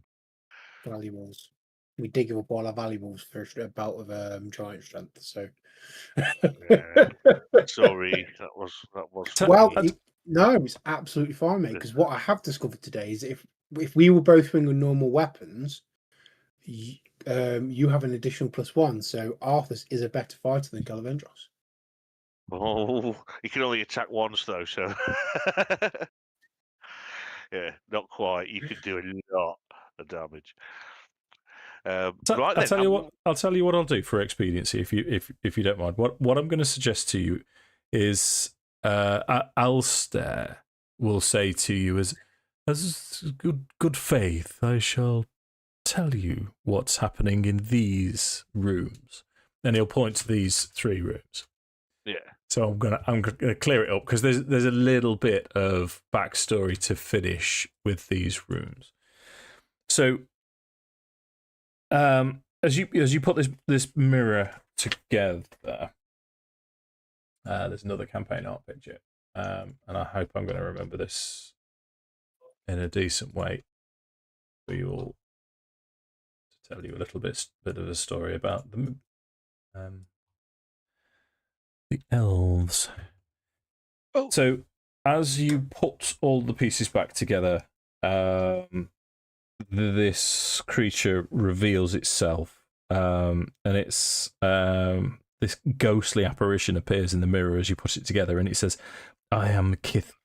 Valuables. We did give up all our valuables for a bout of giant strength. So, sorry, that was. Well, no, it's absolutely fine, mate. Because what I have discovered today is if we were both swinging normal weapons, you have an additional +1. So Arthas is a better fighter than Kelevendros. Oh, he can only attack once though, so yeah, not quite. You could do a lot. of damage. So, Right I'll then, tell you what. I'll tell you what I'll do for expediency, if you don't mind. What I'm going to suggest to you is, Alster will say to you as good faith, I shall tell you what's happening in these rooms, and he'll point to these 3 rooms. Yeah. So I'm gonna clear it up because there's a little bit of backstory to finish with these rooms. So, as you put this mirror together, there's another campaign art picture, and I hope I'm going to remember this in a decent way for you all to tell you a little bit of a story about the elves. Oh. So as you put all the pieces back together, this creature reveals itself, and it's this ghostly apparition appears in the mirror as you put it together, and it says, "I am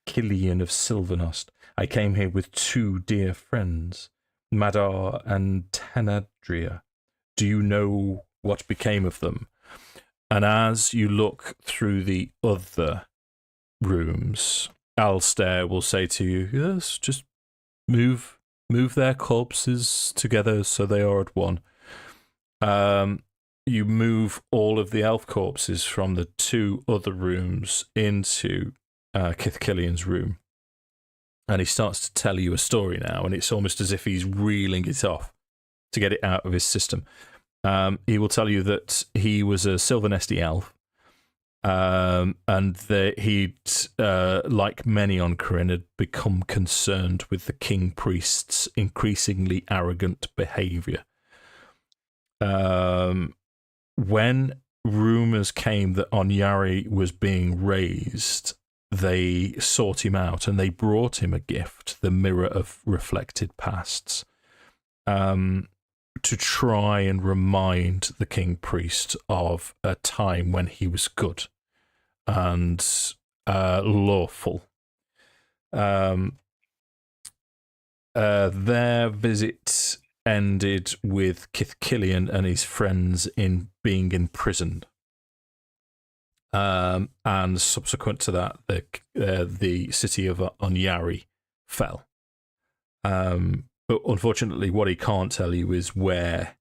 Killian of Silvernost. I came here with 2 dear friends, Madar and Tenadria. Do you know what became of them?" And as you look through the other rooms, Alster will say to you, "Yes, just move their corpses together so they are at one." You move all of the elf corpses from the 2 other rooms into Killian's room, and he starts to tell you a story now, and it's almost as if he's reeling it off to get it out of his system. He will tell you that he was a Silvernesty elf, and that he'd, like many on Corinne, had become concerned with the king priest's increasingly arrogant behaviour. When rumours came that Onyari was being raised, they sought him out and they brought him a gift, the Mirror of Reflected Pasts, to try and remind the king priest of a time when he was good and lawful. Their visit ended with Killian and his friends being imprisoned. And subsequent to that, the city of Onyari fell. But unfortunately, what he can't tell you is where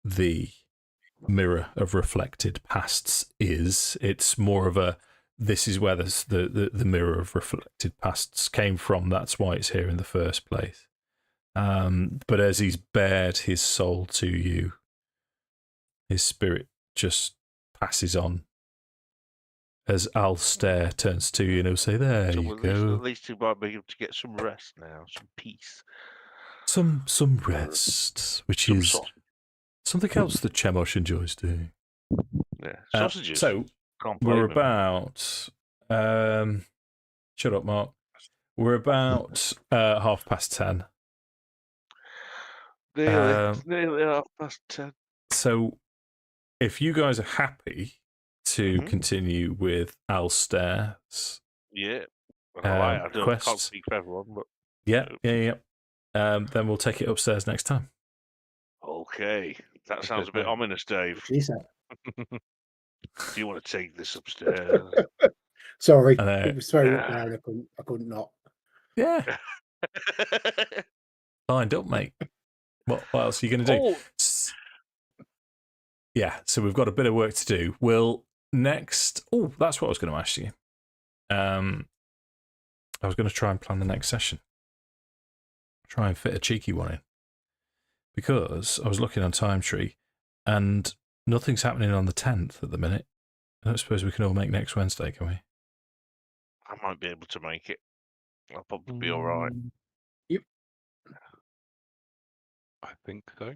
the Mirror of Reflected Pasts is. It's more of a, this is where the Mirror of Reflected Pasts came from. That's why it's here in the first place. But as he's bared his soul to you, his spirit just passes on. As Alster turns to you and he'll say, "There you go. At least you might be able to get some rest now, some peace. Some rest, which is something else that Chemosh enjoys doing." Yeah, sausages. So we're about... shut up, Mark. We're about 10:30. Nearly 10:30. So if you guys are happy to continue with Alster's I can't quests, speak for everyone, but yeah. Then we'll take it upstairs next time. okay. That sounds a bit ominous, Dave. She said. Do you want to take this upstairs? Sorry, it was very I couldn't not. Yeah. Lined up, mate. What else are you going to do? Oh. Yeah, so we've got a bit of work to do. We'll next... Oh, that's what I was going to ask you. I was going to try and plan the next session. Try and fit a cheeky one in. Because I was looking on Time Tree and nothing's happening on the 10th at the minute. I don't suppose we can all make next Wednesday, can we? I might be able to make it. I'll probably be all right. Yep. I think so.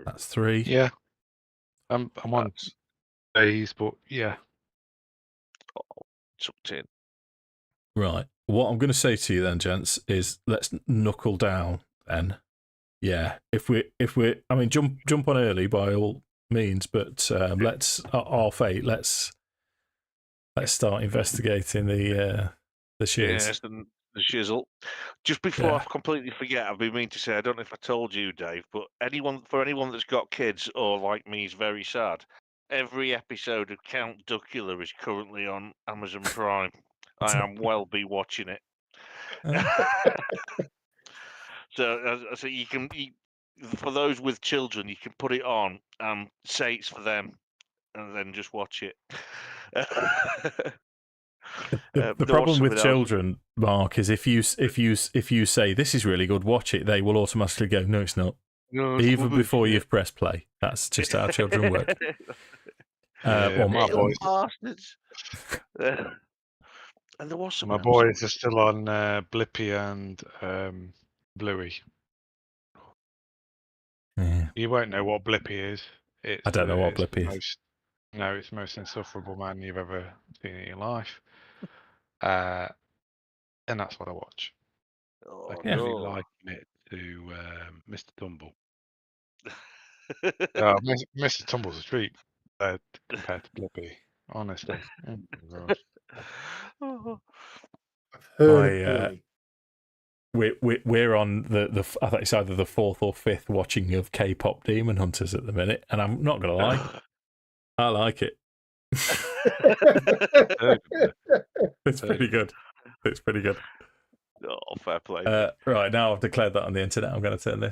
That's 3. Yeah. I'm on days, but yeah. Tucked in. Right. What I'm going to say to you then, gents, is let's knuckle down then. Yeah. If we're, I mean, jump on early by all means, but let's R8. Let's start investigating the shields. Yes, the shizzle. Just before Yeah. I completely forget, I've been meaning to say, I don't know if I told you, Dave, but for anyone that's got kids or like me is very sad, every episode of Count Duckula is currently on Amazon Prime. I am well be watching it. So you can, for those with children, you can put it on and say it's for them, and then just watch it. The there problem was with something else. children, Mark, is if you say this is really good, watch it, they will automatically go, no, it's not. No, it's Even rubbish, before yeah. you've pressed play. That's just how children work. Yeah, or my Little boys, bastards. And there was something my else. boys are still on Blippi and Bluey. Yeah. You won't know what Blippi is. It's I don't know what it's the Blippi is. most- No, it's the most insufferable man you've ever seen in your life. And that's what I watch. Oh, I Yeah. can really no. liken it to Mr. Tumble. Mr. Tumble's a treat compared to Blippi, honestly. Oh, my gosh. Oh, I've heard My, of Bluey. We're on the I think it's either the 4th or 5th watching of K-pop Demon Hunters at the minute, and I'm not gonna lie, I like it. It's pretty good. It's pretty good. oh, fair play. Right, now I've declared that on the internet, I'm going to turn this